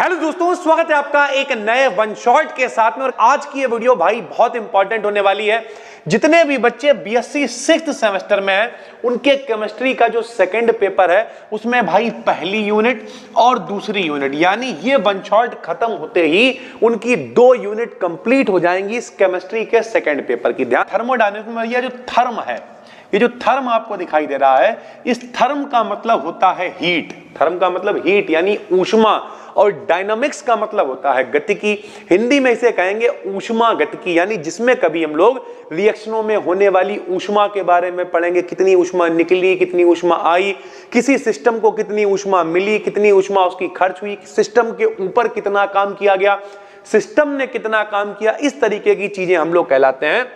Hello दोस्तों, स्वागत है आपका एक नए वन शॉट के साथ में। और आज की ये वीडियो भाई बहुत इंपॉर्टेंट होने वाली है। जितने भी बच्चे बीएससी 6th सेमेस्टर में हैं, उनके केमिस्ट्री का जो सेकंड पेपर है उसमें भाई पहली यूनिट और दूसरी यूनिट, यानी ये वन शॉट खत्म होते ही उनकी 2 यूनिट कंप्लीट हो जाएंगी इस केमिस्ट्री के सेकंड पेपर की। ध्यान, थर्मोडायनेमिक्स में ये जो थर्म है, ये जो थर्म आपको दिखाई दे रहा है, इस थर्म का मतलब होता है हीट। थर्म का मतलब हीट यानी ऊष्मा, और डायनामिक्स का मतलब होता है गतिकी। हिंदी में इसे कहेंगे ऊष्मा गतिकी, यानी जिसमें कभी हम लोग रिएक्शनों में होने वाली ऊष्मा के बारे में पढ़ेंगे। कितनी ऊष्मा निकली, कितनी ऊष्मा आई, किसी सिस्टम को कितनी ऊष्मा मिली, कितनी ऊष्मा उसकी खर्च हुई, सिस्टम के ऊपर कितना काम किया गया, सिस्टम ने कितना काम किया, इस तरीके की चीजें हम लोग कहलाते हैं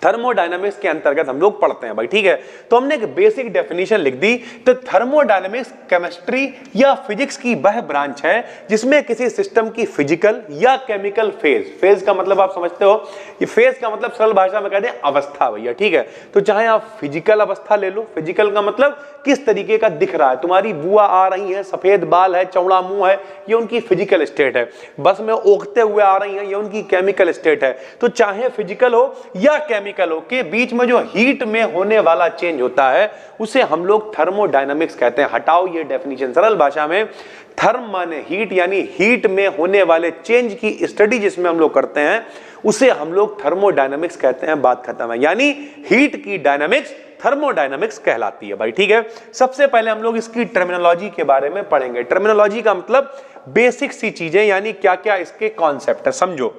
थर्मोडायनामिक्स के अंतर्गत हम लोग पढ़ते हैं भाई। ठीक है, तो हमने एक बेसिक डेफिनेशन लिख दी। तो थर्मोडायनामिक्स केमिस्ट्री या फिजिक्स की वह ब्रांच है जिसमें किसी सिस्टम की फिजिकल या केमिकल फेज का मतलब आप समझते हो, ये फेज का मतलब सरल भाषा में कहते हैं अवस्था भैया। ठीक है, तो चाहे आप फिजिकल अवस्था ले लो, फिजिकल का मतलब किस तरीके का दिख रहा है, तुम्हारी बुआ आ रही है, सफेद बाल है, चौड़ा मुंह है, ये उनकी फिजिकल स्टेट है। बस में ओखते हुए आ रही है, ये उनकी केमिकल स्टेट है। तो चाहे फिजिकल हो या केमिकल के बीच में जो हीट में होने वाला चेंज होता है उसे हम लोग थर्मोडायनामिक्स कहते हैं। हटाओ ये डेफिनेशन, सरल भाषा में थर्म माने हीट, यानी हीट में होने वाले चेंज की स्टडी जिसमें हम लोग करते हैं उसे हम लोग थर्मोडायनामिक्स कहते हैं। बात खत्म है, यानी हीट की डायनामिक्स थर्मोडायनामिक्स कहलाती है भाई। ठीक है, सबसे पहले हम लोग इसकी टर्मिनोलॉजी के बारे में पढ़ेंगे। टर्मिनोलॉजी का मतलब बेसिक सी चीजें, यानी क्या क्या इसके कॉन्सेप्ट है, समझो।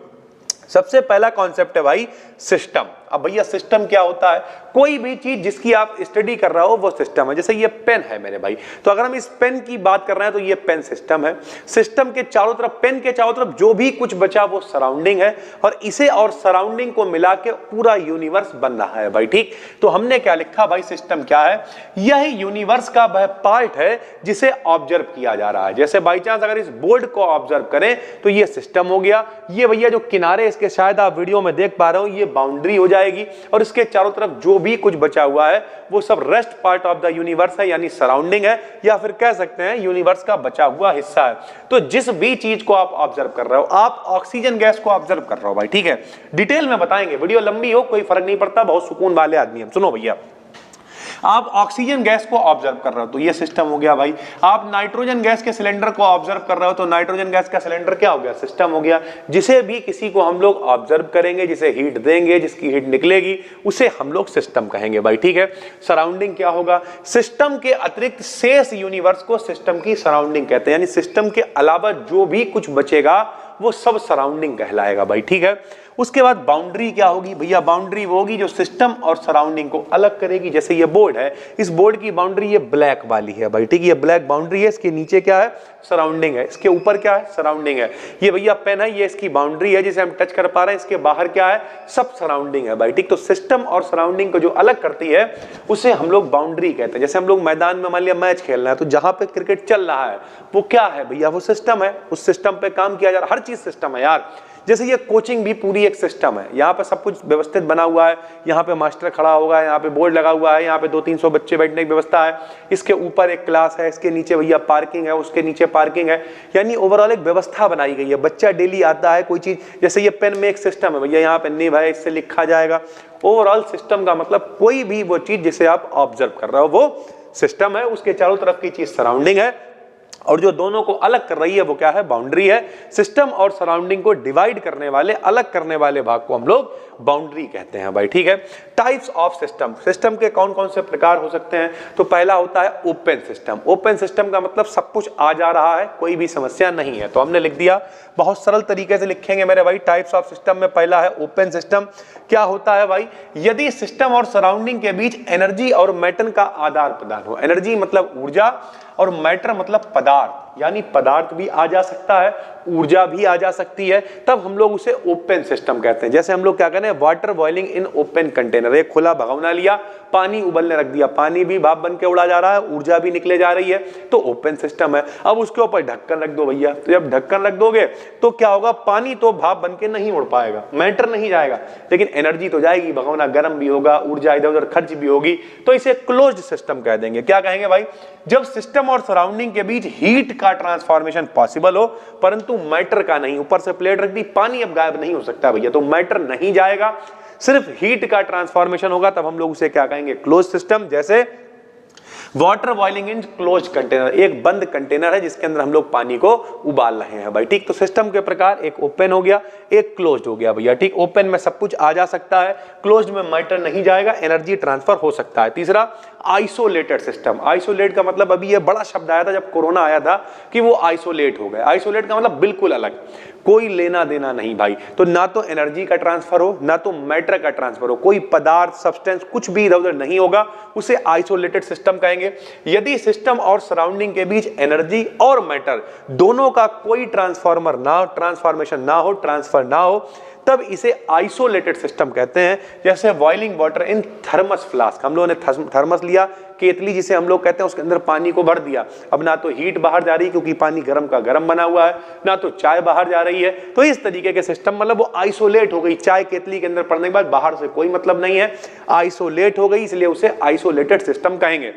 सबसे पहला कॉन्सेप्ट है भाई सिस्टम। अब भैया सिस्टम क्या होता है? कोई भी चीज जिसकी आप स्टडी कर रहे हो वो सिस्टम है। जैसे ये पेन है मेरे भाई, तो अगर हम इस पेन की बात कर रहे हैं तो ये पेन सिस्टम है। सिस्टम के चारों तरफ, पेन के चारों तरफ जो भी कुछ बचा वो सराउंडिंग है, और इसे और सराउंडिंग को मिला के पूरा यूनिवर्स बन रहा है भाई। ठीक, तो हमने क्या लिखा भाई, सिस्टम क्या है? यही यूनिवर्स का वह पार्ट है जिसे ऑब्जर्व किया जा रहा है। जैसे बाई चांस अगर इस बोर्ड को ऑब्जर्व करें तो ये सिस्टम हो गया। ये भैया जो किनारे इसके शायद आप वीडियो में देख पा रहे हो, ये बाउंड्री हो जाएगी, और इसके चारों तरफ जो भी कुछ बचा हुआ है वो सब rest part of the universe है, यानी सराउंडिंग है, या फिर कह सकते हैं यूनिवर्स का बचा हुआ हिस्सा है। तो जिस भी चीज को आप ऑब्जर्व कर रहे हो, आप ऑक्सीजन गैस को ऑब्जर्व कर रहे हो भाई। ठीक है, डिटेल में बताएंगे, वीडियो लंबी हो कोई फर्क नहीं पड़ता, बहुत सुकून वाले आदमी हम। सुनो भैया, आप ऑक्सीजन गैस को ऑब्जर्व कर रहे हो तो ये सिस्टम हो गया भाई। आप नाइट्रोजन गैस के सिलेंडर को ऑब्जर्व कर रहे हो तो नाइट्रोजन गैस का सिलेंडर क्या हो गया, सिस्टम हो गया। जिसे भी किसी को हम लोग ऑब्जर्व करेंगे, जिसे हीट देंगे, जिसकी हीट निकलेगी, उसे हम लोग सिस्टम कहेंगे भाई। ठीक है, सराउंडिंग क्या होगा? सिस्टम के अतिरिक्त शेष यूनिवर्स को सिस्टम की सराउंडिंग कहते हैं, यानी सिस्टम के अलावा जो भी कुछ बचेगा वो सब सराउंडिंग कहलाएगा भाई। ठीक है, उसके बाद बाउंड्री क्या होगी भैया? बाउंड्री वो होगी जो सिस्टम और सराउंडिंग को अलग करेगी। जैसे ये बोर्ड है, इस बोर्ड की बाउंड्री ये ब्लैक वाली है भाई। ठीक है, ये ब्लैक बाउंड्री है, इसके नीचे क्या है, सराउंडिंग है, इसके ऊपर क्या है, सराउंडिंग है। ये भैया पेन है, ये इसकी बाउंड्री है जिसे हम टच कर पा रहे हैं, इसके बाहर क्या है, सब सराउंडिंग है भाई। ठीक, तो सिस्टम और सराउंडिंग को जो अलग करती है उसे हम लोग बाउंड्री कहते हैं। जैसे हम लोग मैदान में मान लिया मैच खेलना है, तो जहां पे क्रिकेट चल रहा है वो क्या है भैया, वो सिस्टम है। उस सिस्टम पे काम किया जा रहा है, हर चीज सिस्टम है यार। जैसे ये कोचिंग भी पूरी एक सिस्टम है, यहाँ पे सब कुछ व्यवस्थित बना हुआ है, यहाँ पे मास्टर खड़ा होगा, यहाँ पे बोर्ड लगा हुआ है, यहाँ पे 200-300 बच्चे बैठने की व्यवस्था है, इसके ऊपर एक क्लास है, इसके नीचे भैया पार्किंग है, उसके नीचे पार्किंग है, यानी ओवरऑल एक व्यवस्था बनाई गई है। बच्चा डेली आता है कोई चीज, जैसे ये पेन में एक सिस्टम है भैया, यहाँ पे निब है, इससे लिखा जाएगा। ओवरऑल सिस्टम का मतलब कोई भी वो चीज जिसे आप ऑब्जर्व कर रहे हो वो सिस्टम है, उसके चारों तरफ की चीज सराउंडिंग है, और जो दोनों को अलग कर रही है वो क्या है, बाउंड्री है। सिस्टम और सराउंडिंग को डिवाइड करने वाले, अलग करने वाले भाग को हम लोग बाउंड्री कहते हैं भाई। ठीक है, टाइप्स ऑफ सिस्टम। सिस्टम के कौन कौन से प्रकार हो सकते हैं? तो पहला होता है ओपन सिस्टम। ओपन सिस्टम का मतलब सब कुछ आ जा रहा है, कोई भी समस्या नहीं है। तो हमने लिख दिया, बहुत सरल तरीके से लिखेंगे मेरे भाई। टाइप्स ऑफ सिस्टम में पहला है ओपन सिस्टम। क्या होता है भाई? यदि सिस्टम और सराउंडिंग के बीच एनर्जी और मैटर का आदान प्रदान हो। एनर्जी मतलब ऊर्जा, और मैटर मतलब पदार्थ, यानी पदार्थ भी आ जा सकता है, ऊर्जा भी आ जा सकती है, तब हम लोग उसे ओपन सिस्टम कहते हैं। जैसे हम लोग क्या कहते हैं, water boiling in open container. एक खुला भगोना लिया, पानी उबलने रख दिया, पानी भी भाप बन के उड़ा जा रहा है, ऊर्जा भी निकले जा रही है, तो ओपन सिस्टम है। अब उसके ऊपर ढक्कन रख दो भैया, तो जब ढक्कन रख दोगे तो क्या होगा, पानी तो भाप बन के नहीं उड़ पाएगा, मैटर नहीं जाएगा, लेकिन एनर्जी तो जाएगी, भगोना गर्म भी होगा, ऊर्जा इधर उधर खर्च भी होगी, तो इसे क्लोज्ड सिस्टम कह देंगे। क्या कहेंगे भाई? जब सिस्टम और सराउंडिंग के बीच हीट का ट्रांसफॉर्मेशन पॉसिबल हो परंतु मैटर का नहीं। ऊपर से प्लेट रख दी, पानी अब गायब नहीं हो सकता भैया, तो मैटर नहीं जाएगा, सिर्फ हीट का ट्रांसफॉर्मेशन होगा, तब हम लोग उसे क्या कहेंगे, क्लोज सिस्टम। जैसे water boiling in close container, एक बंद कंटेनर है जिसके अंदर हम लोग पानी को उबाल रहे हैं भाई, ठीक। तो सिस्टम के प्रकार एक ओपन हो गया, एक क्लोज्ड हो गया भैया, ठीक। ओपन में सब कुछ आ जा सकता है, क्लोज्ड में मैटर नहीं जाएगा, एनर्जी ट्रांसफर हो सकता है। तीसरा आइसोलेटेड सिस्टम। आइसोलेट का मतलब अभी ये बड़ा शब्द आया था जब कोरोना आया था कि वो आइसोलेट हो गए। आइसोलेट का मतलब बिल्कुल अलग, कोई लेना देना नहीं भाई। तो ना तो एनर्जी का ट्रांसफर हो ना तो मैटर का ट्रांसफर हो, कोई पदार्थ सब्सटेंस कुछ भी इधर उधर नहीं होगा, उसे आइसोलेटेड सिस्टम कहेंगे। यदि सिस्टम और सराउंडिंग के बीच एनर्जी और मैटर दोनों का कोई ट्रांसफॉर्मेशन ना हो, ट्रांसफर ना हो, तब इसे आइसोलेटेड सिस्टम कहते हैं। जैसे boiling water in thermos flask, हम लोगों ने थर्मस लिया, केतली जिसे हम लोग कहते हैं, उसके अंदर पानी को भर दिया, अब ना तो हीट बाहर जा रही है क्योंकि पानी गर्म का गर्म बना हुआ है, ना तो चाय बाहर जा रही है। तो इस तरीके के सिस्टम मतलब वो आइसोलेट हो गई, चाय केतली के अंदर पड़ने के बाद बाहर से कोई मतलब नहीं है, आइसोलेट हो गई, इसलिए उसे आइसोलेटेड सिस्टम कहेंगे।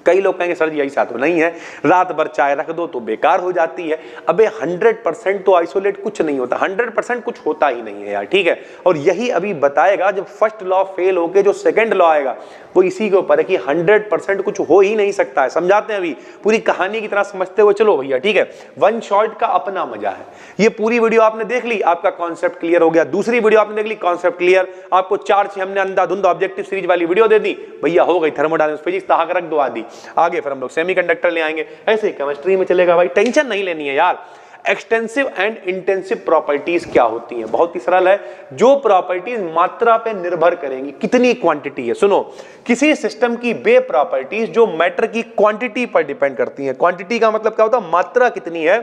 कई लोग कहेंगे सर जी ऐसा तो नहीं है, रात भर चाय रख दो तो बेकार हो जाती है। अबे 100% तो आइसोलेट कुछ नहीं होता, 100% कुछ होता ही नहीं है यार, ठीक है। और यही अभी बताएगा जब फर्स्ट लॉ फेल होके जो सेकंड लॉ आएगा वो इसी के ऊपर है कि 100% कुछ हो ही नहीं सकता है। समझाते हैं अभी पूरी कहानी की तरह समझते हुए चलो भैया, ठीक है। वन शॉट का अपना मजा है। ये पूरी वीडियो आपने देख ली, आपका कॉन्सेप्ट क्लियर हो गया। दूसरी वीडियो आपने देख ली, कॉन्सेप्ट क्लियर, आपको 4-6 हमने अंधाधुंध ऑब्जेक्टिव सीरीज वाली वीडियो दे दी, भैया हो गई थर्मोडायनामिक्स फिजिक्स, तहाक रख दो आदि। आगे फिर हम लोग सेमीकंडक्टर ले आएंगे, ऐसे ही केमिस्ट्री में चलेगा भाई, टेंशन नहीं लेनी है यार। एक्सटेंसिव एंड इंटेंसिव प्रॉपर्टीज क्या होती हैं, बहुत ही सरल है। जो प्रॉपर्टीज मात्रा पे निर्भर करेंगी, कितनी क्वांटिटी है। सुनो, किसी सिस्टम की वे प्रॉपर्टीज जो मैटर की क्वांटिटी पर डिपेंड करती हैं। क्वांटिटी का मतलब क्या होता है, मात्रा कितनी है,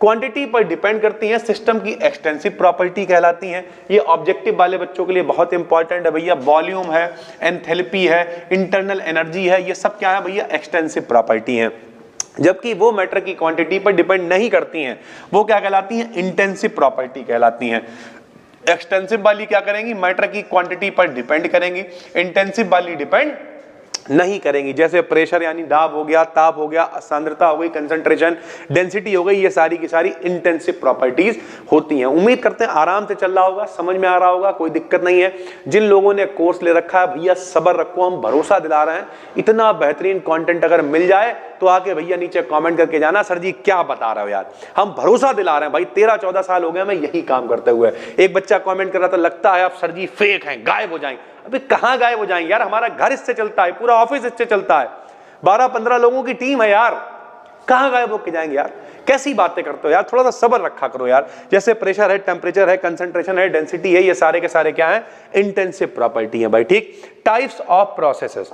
क्वांटिटी पर डिपेंड करती हैं, सिस्टम की एक्सटेंसिव प्रॉपर्टी कहलाती हैं। ये ऑब्जेक्टिव वाले बच्चों के लिए बहुत इंपॉर्टेंट है भैया। वॉल्यूम है, एंथैल्पी है, इंटरनल एनर्जी है, ये सब क्या है भैया, एक्सटेंसिव प्रॉपर्टी है। जबकि वो मैटर की क्वांटिटी पर डिपेंड नहीं करती हैं, वो क्या कहलाती हैं, इंटेंसिव प्रॉपर्टी कहलाती हैं। एक्सटेंसिव वाली क्या करेंगी, मैटर की क्वांटिटी पर डिपेंड करेंगी, इंटेंसिव वाली डिपेंड नहीं करेंगी। जैसे प्रेशर यानी दाब हो गया, ताप हो गया, सांद्रता हो गई, कंसंट्रेशन, डेंसिटी हो गई, ये सारी की सारी इंटेंसिव प्रॉपर्टीज होती हैं। उम्मीद करते हैं आराम से चल रहा होगा, समझ में आ रहा होगा, कोई दिक्कत नहीं है। जिन लोगों ने कोर्स ले रखा है भैया सब्र रखो, हम भरोसा दिला रहे हैं, इतना बेहतरीन कंटेंट अगर मिल जाए तो आके भैया नीचे कमेंट करके जाना, सर जी क्या बता रहे हो यार, हम भरोसा दिला रहे हैं भाई। 13-14 साल हो गए मैं यही काम करते हुए। एक बच्चा कमेंट कर रहा था, लगता है आप सर जी फेक हैं, गायब हो जाएंगे। अबे कहां गायब हो जाएंगे यार, हमारा घर इससे चलता है, पूरा ऑफिस इससे चलता है, 12-15 लोगों की टीम है यार, कहां गायब होके जाएंगे यार, कैसी बातें करते हो यार, थोड़ा सा सब्र रखा करो यार। जैसे प्रेशर है, टेम्परेचर है, कंसंट्रेशन है, डेंसिटी है, ये सारे के सारे क्या है, इंटेंसिव प्रॉपर्टी है भाई, ठीक। Types of processes,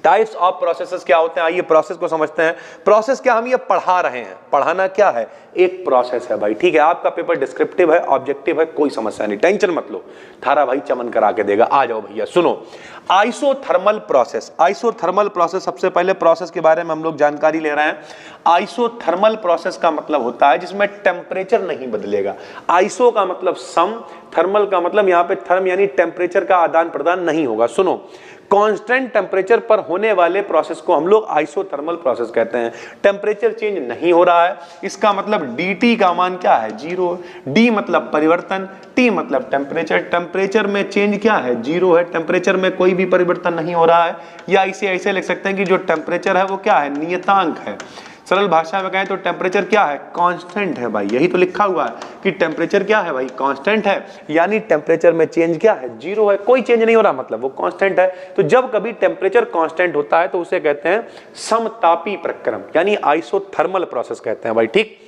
types of processes क्या होते हैं, आइए प्रोसेस को समझते हैं। प्रोसेस क्या, हम ये पढ़ा रहे हैं, पढ़ाना क्या है, एक प्रोसेस है भाई, ठीक है। आपका पेपर डिस्क्रिप्टिव है, ऑब्जेक्टिव है, कोई समस्या नहीं, टेंशन मत लो, थारा भाई चमन करा के देगा। आ जाओ भैया, सुनो आइसोथर्मल प्रोसेस। आइसोथर्मल प्रोसेस, सबसे पहले प्रोसेस के बारे में हम लोग जानकारी ले रहे हैं। आइसोथर्मल प्रोसेस का मतलब होता है जिसमें टेम्परेचर नहीं बदलेगा। आइसो का मतलब सम, थर्मल का मतलब यहाँ पे थर्म यानी टेम्परेचर का आदान प्रदान नहीं होगा। सुनो, कांस्टेंट टेम्परेचर पर होने वाले प्रोसेस को हम लोग आइसोथर्मल प्रोसेस कहते हैं। टेम्परेचर चेंज नहीं हो रहा है, इसका मतलब dt का मान क्या है, 0। d मतलब परिवर्तन, t मतलब टेम्परेचर, टेम्परेचर में चेंज क्या है, 0 है, टेम्परेचर में कोई भी परिवर्तन नहीं हो रहा है। या इसे ऐसे लिख सकते हैं कि जो टेम्परेचर है वो क्या है, नियतांक है। सरल भाषा में कहें तो टेम्परेचर क्या है, कांस्टेंट है भाई, यही तो लिखा हुआ है कि टेम्परेचर क्या है भाई, कांस्टेंट है, यानी टेम्परेचर में चेंज क्या है, 0 है, कोई चेंज नहीं हो रहा, मतलब वो कांस्टेंट है। तो जब कभी टेम्परेचर कांस्टेंट होता है तो उसे कहते हैं समतापी प्रक्रम, यानी आइसोथर्मल प्रोसेस कहते हैं भाई, ठीक।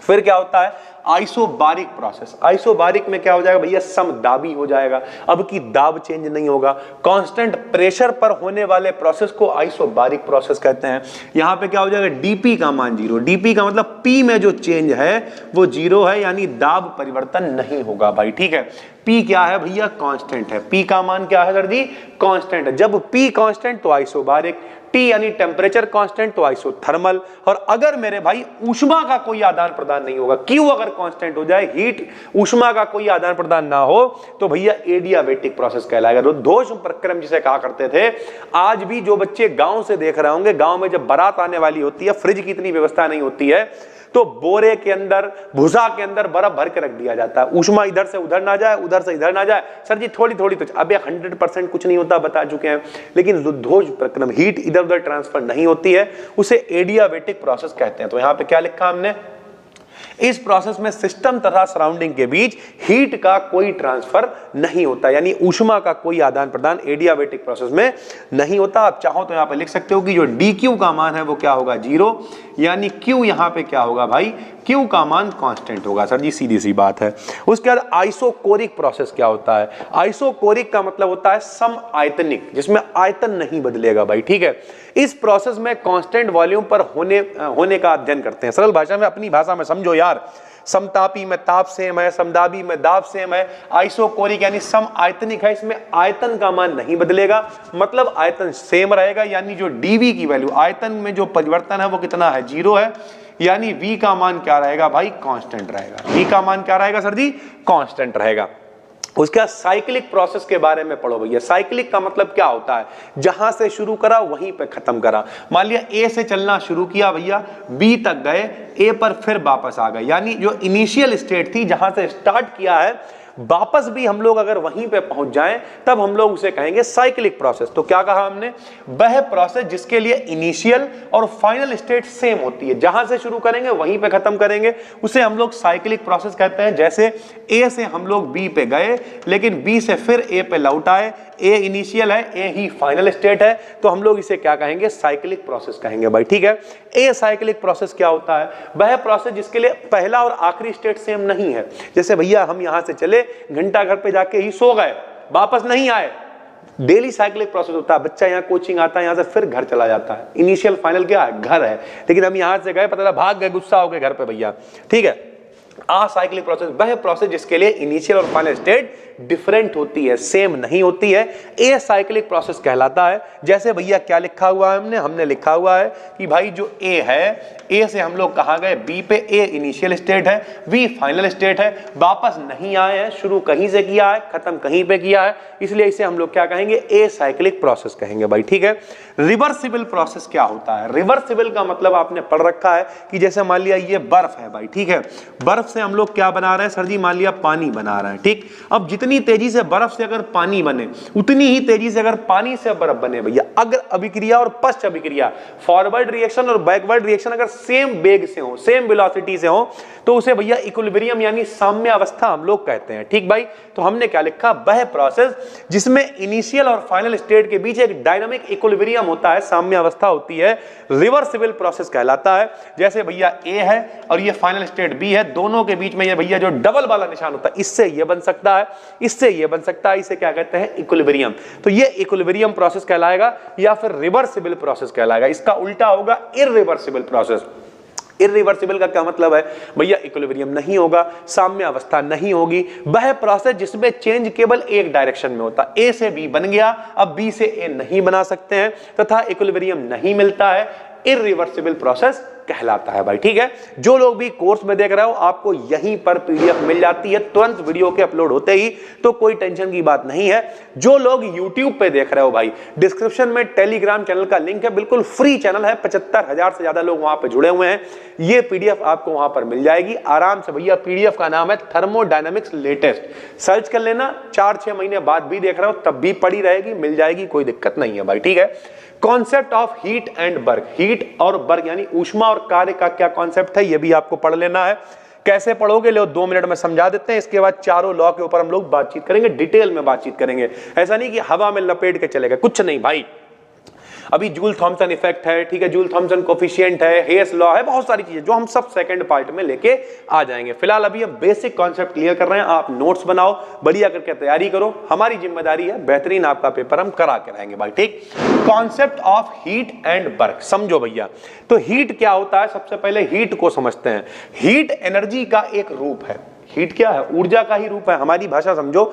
फिर क्या होता है, आइसोबारिक प्रोसेस। आइसोबारिक में क्या हो जाएगा भैया, समदाबी हो जाएगा, अब की दाब चेंज नहीं होगा। कांस्टेंट प्रेशर पर होने वाले प्रोसेस को आइसोबारिक प्रोसेस कहते हैं। यहां पे क्या हो जाएगा, डीपी का मान 0, डीपी का मतलब पी में जो चेंज है वो 0 है, यानी दाब परिवर्तन नहीं होगा भाई, ठीक है। P क्या है भैया, कांस्टेंट है। P का मान क्या है सर जी, कांस्टेंट है। जब P कांस्टेंट तो आइसोबारिक, T यानी टेम्परेचर कांस्टेंट तो आइसोथर्मल। और अगर मेरे भाई ऊष्मा का कोई आदान प्रदान नहीं होगा, Q अगर कांस्टेंट हो जाए, हीट ऊष्मा का कोई आदान प्रदान ना हो, तो भैया एडियाबेटिक प्रोसेस कहलाएगा। रुद्धोष्म प्रक्रम जिसे कहा करते थे। आज भी जो बच्चे गांव से देख रहे होंगे, गांव में जब बारात आने वाली होती है, फ्रिज की इतनी व्यवस्था नहीं होती है, तो बोरे के अंदर, भूसा के अंदर बर्फ भर के रख दिया जाता है, ऊष्मा इधर से उधर ना जाए, उधर से इधर ना जाए। सर जी थोड़ी थोड़ी तो, अबे 100% कुछ नहीं होता, बता चुके हैं। लेकिन रुद्धोष्म प्रक्रम, हीट इधर उधर ट्रांसफर नहीं होती है, उसे एडियाबेटिक प्रोसेस कहते हैं। तो यहां पे क्या लिखा हमने, इस प्रोसेस में सिस्टम तथा सराउंडिंग के बीच हीट का कोई ट्रांसफर नहीं होता, यानी ऊष्मा का कोई आदान प्रदान एडियाबेटिक प्रोसेस में नहीं होता। आप चाहो तो यहां पे लिख सकते हो कि जो dq का मान है वो क्या होगा, 0, यानी q यहां पे क्या होगा भाई, q का मान कांस्टेंट होगा। सर जी सीधी सी बात है। उसके बाद आइसोकोरिक प्रोसेस क्या होता है, आइसोकोरिक का मतलब होता है सम आयतनिक, जिसमें आयतन नहीं बदलेगा भाई, ठीक है। इस प्रोसेस में कांस्टेंट वॉल्यूम पर होने का अध्ययन करते हैं। सरल भाषा में, अपनी भाषा में समझो यार, समतापी में ताप सेम है, समदाबी में दाब सेम है, आइसोकोरिक यानी सम आयतनिक है, इसमें आयतन का मान नहीं बदलेगा, मतलब आयतन सेम रहेगा। यानी जो dV की वैल्यू, आयतन में जो परिवर्तन है वो कितना है, 0 है, यानी V का मान क्या रहेगा भाई, कांस्टेंट रहेगा। V का मान क्या रहेगा सर जी, कांस्टेंट रहेगा। उसके बाद साइक्लिक प्रोसेस के बारे में पढ़ो भैया। साइक्लिक का मतलब क्या होता है, जहां से शुरू करा वहीं पे खत्म करा। मान लिया A से चलना शुरू किया भैया, B तक गए, A पर फिर वापस आ गए, यानी जो इनिशियल स्टेट थी जहां से स्टार्ट किया है, वापस भी हम लोग अगर वहीं पे पहुंच जाएं, तब हम लोग उसे कहेंगे साइक्लिक प्रोसेस। तो क्या कहा हमने, वह प्रोसेस जिसके लिए इनिशियल और फाइनल स्टेट सेम होती है, जहां से शुरू करेंगे वहीं पे खत्म करेंगे, उसे हम लोग साइक्लिक प्रोसेस कहते हैं। जैसे A से हम लोग B पे गए, लेकिन B से फिर A पे लौट आए, A इनिशियल है, A ही फाइनल स्टेट है, तो हम लोग इसे क्या कहेंगे, साइक्लिक प्रोसेस कहेंगे भाई, ठीक है। ए साइक्लिक प्रोसेस क्या होता है, वह प्रोसेस जिसके लिए पहला और आखिरी स्टेट सेम नहीं है। जैसे भैया हम यहां से चले, घंटा घर पे जाके ही सो गए, वापस नहीं आए, डेली साइक्लिक प्रोसेस होता है। बच्चा यहाँ कोचिंग आता है, यहाँ से फिर घर चला जाता है, इनिशियल फाइनल क्या है, घर है, लेकिन हम यहां से गए, पता चला भाग गए, गुस्सा हो गए घर पे भैया, ठीक है। साइक्लिक प्रोसेस वह प्रोसेस जिसके लिए इनिशियल और फाइनल स्टेट डिफरेंट होती है, सेम नहीं होती है, ए साइक्लिक प्रोसेस कहलाता है। जैसे भैया क्या लिखा हुआ है, हमने लिखा हुआ है कि भाई जो ए है, ए से हम लोग कहां गए, बी पे, ए इनिशियल स्टेट है, बी फाइनल स्टेट है, वापस नहीं आए हैं, शुरू कहीं से किया है, खत्म कहीं पे किया है, इसलिए इसे हम लोग क्या कहेंगे, ए साइक्लिक प्रोसेस कहेंगे भाई, ठीक है। रिवर्सिबल प्रोसेस क्या होता है, रिवर्सिबल का मतलब आपने पढ़ रखा है कि जैसे मान लिया ये बर्फ है भाई, ठीक है, बर्फ से हम लोग क्या बना रहे हैं सर जी, मान लिया पानी बना रहे हैं, ठीक। अब जितनी तेजी से बर्फ से अगर पानी बने, उतनी ही तेजी से अगर पानी से बर्फ बने भैया, अगर अभिक्रिया और पश्च अभिक्रिया, फॉरवर्ड रिएक्शन और बैकवर्ड रिएक्शन अगर सेम वेग से हो, सेम वेलोसिटी से हो, तो उसे भैया इक्विलिब्रियम यानी साम्य अवस्था हम लोग कहते हैं, ठीक भाई। तो हमने क्या लिखा, वह प्रोसेस जिसमें इनिशियल और फाइनल स्टेट के बीच एक डायनामिक इक्विलिब्रियम होता है, साम्य अवस्था होती है, रिवर्सिबल प्रोसेस कहलाता है। जैसे भैया ए है और ये फाइनल स्टेट बी है, दोनों के बीच में ये भैया जो डबल वाला निशान होता है, इससे ये बन सकता है, इससे ये बन सकता है, इसे क्या कहते हैं, इक्विलिब्रियम। तो ये इक्विलिब्रियम प्रोसेस कहलाएगा या फिर रिवर्सिबल प्रोसेस कहलाएगा। इसका उल्टा होगा इररिवर्सिबल प्रोसेस। इररिवर्सिबल का क्या मतलब है भैया, इक्विलिब्रियम नहीं होगा, साम्य अवस्था नहीं होगी, वह प्रोसेस जिसमें चेंज केवल एक डायरेक्शन में होता है, ए से बी बन गया, अब बी से ए नहीं बना सकते हैं, तथा इक्विलिब्रियम नहीं मिलता है, इररिवर्सिबल प्रोसेस कहलाता है भाई, ठीक है। जो लोग भी कोर्स में देख रहे हो, आपको यहीं पर पीडीएफ मिल जाती है तुरंत वीडियो के अपलोड होते ही, तो कोई टेंशन की बात नहीं है। जो लोग यूट्यूब पे देख रहे हो भाई, डिस्क्रिप्शन में टेलीग्राम चैनल का लिंक है, बिल्कुल फ्री चैनल है, 75,000 से ज्यादा लोग वहां पे जुड़े हुए हैं, ये पीडीएफ आपको वहां पर मिल जाएगी आराम से भैया। पीडीएफ का नाम है थर्मोडायनामिक्स लेटेस्ट, सर्च कर लेना, 4-6 महीने बाद भी देख रहे हो तब भी पड़ी रहेगी, मिल जाएगी, कोई दिक्कत नहीं है भाई, ठीक है। Concept of heat and work, heat और वर्क यानी ऊष्मा और कार्य का क्या कॉन्सेप्ट है, ये भी आपको पढ़ लेना है। कैसे पढ़ोगे, लो 2 मिनट में समझा देते हैं, इसके बाद चारों लॉ के ऊपर हम लोग बातचीत करेंगे, डिटेल में बातचीत करेंगे, ऐसा नहीं कि हवा में लपेट के चलेगा, कुछ नहीं भाई। अभी जूल थॉमसन इफेक्ट है, ठीक है, जूल थॉमसन कोफिशिएंट है, हेयस लॉ है, बहुत सारी चीजें जो हम सब सेकंड पार्ट में लेके आ जाएंगे। फिलहाल अभी हम बेसिक कॉन्सेप्ट क्लियर कर रहे हैं, आप नोट्स बनाओ, बढ़िया करके तैयारी करो, हमारी जिम्मेदारी है, बेहतरीन आपका पेपर हम करा के रहेंगे भाई, ठीक। Concept of heat and work समझो भैया। तो हीट क्या होता है, सबसे पहले हीट को समझते हैं। हीट एनर्जी का एक रूप है, हीट क्या है? ऊर्जा का ही रूप है। हमारी भाषा समझो,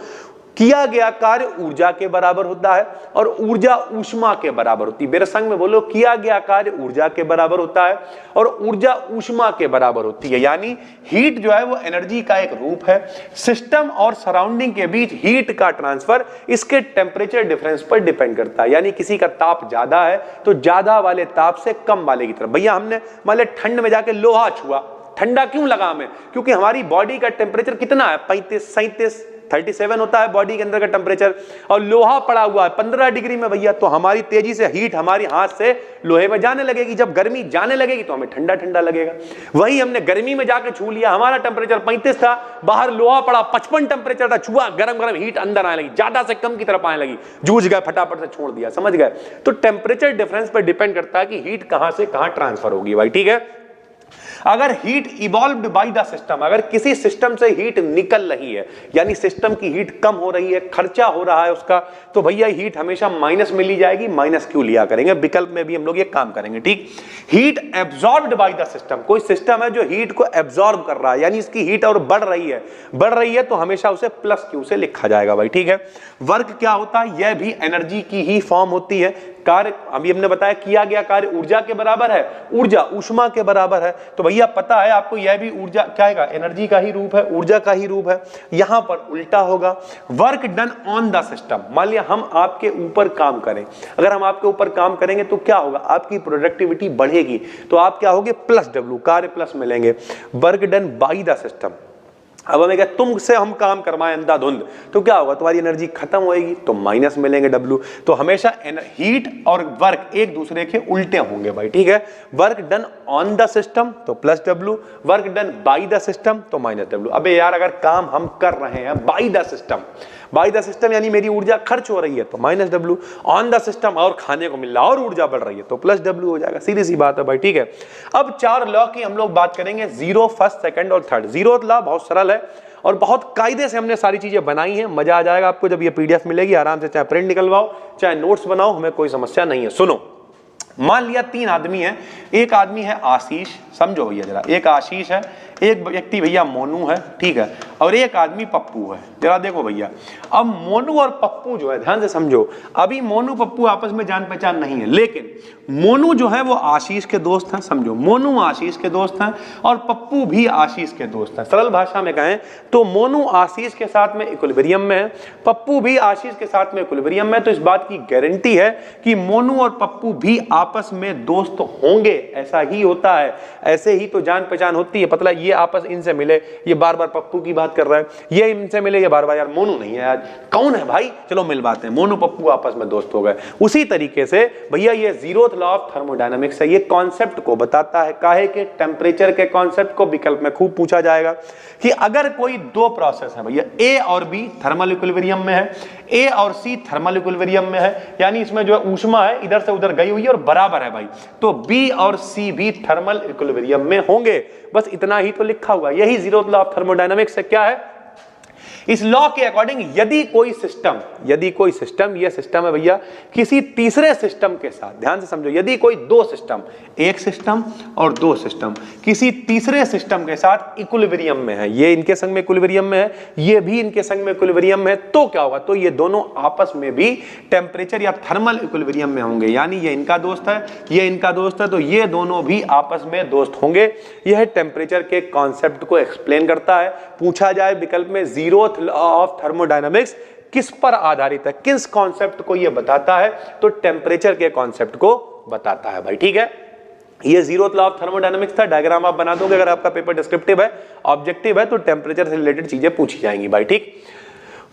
किया गया कार्य ऊर्जा के बराबर होता है और ऊर्जा ऊष्मा के बराबर होती है। मेरे संग में बोलो, किया गया कार्य ऊर्जा के बराबर होता है और ऊर्जा ऊष्मा के बराबर होती है। यानी हीट जो है वो एनर्जी का एक रूप है। सिस्टम और सराउंडिंग के बीच हीट का ट्रांसफर इसके टेम्परेचर डिफरेंस पर डिपेंड करता है। यानी किसी का ताप ज्यादा है तो ज्यादा वाले ताप से कम वाले की तरफ। भैया हमने मान लो ठंड में जाके लोहा छुआ, ठंडा क्यों लगा हमें? क्योंकि हमारी बॉडी का टेम्परेचर कितना है? 35, 37, 37 होता है बॉडी के अंदर का टेम्परेचर, और लोहा पड़ा हुआ है 15 डिग्री में भैया, तो हमारी तेजी से हीट हमारी हाथ से लोहे में जाने लगेगी। जब गर्मी जाने लगेगी तो हमें ठंडा ठंडा लगेगा। वही हमने गर्मी में जाके छू लिया, हमारा टेम्परेचर 35 था, बाहर लोहा पड़ा 55 टेम्परेचर था, छुआ गरम गरम हीट अंदर आने लगी, ज्यादा से कम की तरफ आने लगी, जूझ गए, फटाफट से छोड़ दिया। समझ गए? तो टेम्परेचर डिफरेंस पर डिपेंड करता है कि हीट कहां से कहां ट्रांसफर होगी भाई। ठीक है, अगर heat evolved bye the system, अगर किसी सिस्टम से हीट निकल रही है, यानी सिस्टम की हीट कम हो रही है, खर्चा हो रहा है उसका, तो भैया हीट हमेशा माइनस में ली जाएगी। माइनस क्यों लिया करेंगे? विकल्प में भी हम लोग ये काम करेंगे। ठीक, heat absorbed bye the system, कोई सिस्टम है जो हीट को एब्जॉर्ब कर रहा है, यानी इसकी हीट और बढ़ रही है तो हमेशा उसे प्लस क्यू से लिखा जाएगा भाई। ठीक है, वर्क क्या होता है? यह भी एनर्जी की ही फॉर्म होती है। कार्य अभी हमने बताया, किया गया कार्य ऊर्जा के बराबर है, ऊर्जा ऊष्मा के बराबर है, तो भैया पता है आपको यह भी ऊर्जा क्या है? एनर्जी का ही रूप है, ऊर्जा का ही रूप है। यहां पर उल्टा होगा, work done on the system. मान लिया हम आपके ऊपर काम करें, अगर हम आपके ऊपर काम करेंगे तो क्या होगा? आपकी प्रोडक्टिविटी बढ़ेगी, तो आप क्या होगे? प्लस डब्ल्यू, कार्य प्लस मिलेंगे। Work done by the system, अब हमें क्या, तुमसे हम काम करवाएं अंधाधुंध, तो क्या होगा? तुम्हारी एनर्जी खत्म होएगी तो माइनस मिलेंगे डब्ल्यू। तो हमेशा हीट और वर्क एक दूसरे के उल्टे होंगे भाई। ठीक है, work done on the system तो plus W, work done by the system तो माइनस डब्ल्यू। अबे यार, अगर काम हम कर रहे हैं by the system, by the system यानी मेरी ऊर्जा खर्च हो रही है तो minus W, on the system और खाने को मिल रहा है और ऊर्जा बढ़ रही है तो प्लस डब्ल्यू हो जाएगा। सीधी सी बात है भाई। ठीक है, अब 4 लॉ की हम लोग बात करेंगे, जीरो, फर्स्ट, सेकंड और थर्ड। जीरो लॉ बहुत सरल है और बहुत कायदे से हमने सारी चीजें बनाई हैं। मजा आ जाएगा आपको जब ये पीडीएफ मिलेगी, आराम से चाहे प्रिंट निकलवाओ चाहे नोट्स बनाओ, हमें कोई समस्या नहीं है। सुनो, मान लिया 3 आदमी हैं, एक आदमी है आशीष, समझो भैया जरा, एक आशीष है, एक व्यक्ति भैया मोनू है, ठीक है, और एक आदमी पप्पू है। जरा देखो भैया, अब मोनू और पप्पू जो है, ध्यान से समझो, अभी मोनू पप्पू आपस में जान पहचान नहीं है, लेकिन मोनू जो है वो आशीष के दोस्त हैं। समझो, मोनू आशीष के दोस्त हैं और पप्पू भी आशीष के दोस्त हैं। सरल भाषा में कहें तो मोनू आशीष के साथ में इक्विलिब्रियम में है, पप्पू भी आशीष के साथ में इक्विलिब्रियम में। तो इस बात की गारंटी है कि मोनू और पप्पू भी आपस में दोस्त होंगे। ऐसा ही होता है, ऐसे ही तो जान पहचान होती है। पता ये आपस इनसे मिले, ये बार बार पप्पू की बात कर रहा है, ये इनसे मिले, ये बार बार यार मोनू नहीं है, आज कौन है भाई, चलो मिलवाते हैं, मोनू पप्पू आपस में दोस्त हो गए। उसी तरीके से भैया ये जीरोथ लॉ ऑफ थर्मोडायनामिक्स है, ये कॉन्सेप्ट को बताता है। काहे के? टेम्परेचर के कॉन्सेप्ट को विकल्प में खूब पूछा जाएगा कि अगर कोई 2 प्रोसेस है भैया, ए और बी थर्मल इक्विलिब्रियम में है, ए और सी थर्मल इक्विलिब्रियम में है, यानी इसमें जो है ऊष्मा है इधर से उधर गई हुई है और बराबर है भाई, तो बी और सी भी थर्मल इक्विलिब्रियम में होंगे। बस इतना ही तो लिखा हुआ, यही जीरोथ लॉ ऑफ थर्मोडायनामिक्स है। क्या है? इस लॉ के अकॉर्डिंग यदि कोई सिस्टम, यह सिस्टम है भैया किसी तीसरे सिस्टम के साथ, ध्यान से समझो, यदि कोई 2 सिस्टम, एक सिस्टम और 2 सिस्टम किसी तीसरे सिस्टम के साथ इक्विलिब्रियम में है, ये इनके संग में इक्विलिब्रियम में है, ये भी इनके संग में इक्विलिब्रियम में है, तो क्या होगा? तो ये दोनों आपस में भी टेम्परेचर या थर्मल इक्विलिब्रियम में होंगे। यानी ये इनका दोस्त है, ये इनका दोस्त है, तो ये दोनों भी आपस में दोस्त होंगे। यह टेम्परेचर के कॉन्सेप्ट को एक्सप्लेन करता है। पूछा जाए विकल्प में जीरोथ लॉ ऑफ थर्मोडायनामिक्स किस पर आधारित है, किस कॉन्सेप्ट को यह बताता है, तो टेम्परेचर के कॉन्सेप्ट को बताता है भाई। ठीक है, ये जीरोथ लॉ ऑफ थर्मोडायनामिक्स था। डायग्राम आप बना दोगे, अगर आपका पेपर डिस्क्रिप्टिव है, ऑब्जेक्टिव है, तो टेम्परेचर से रिलेटेड चीजें पूछी जाएंगी भाई। ठीक,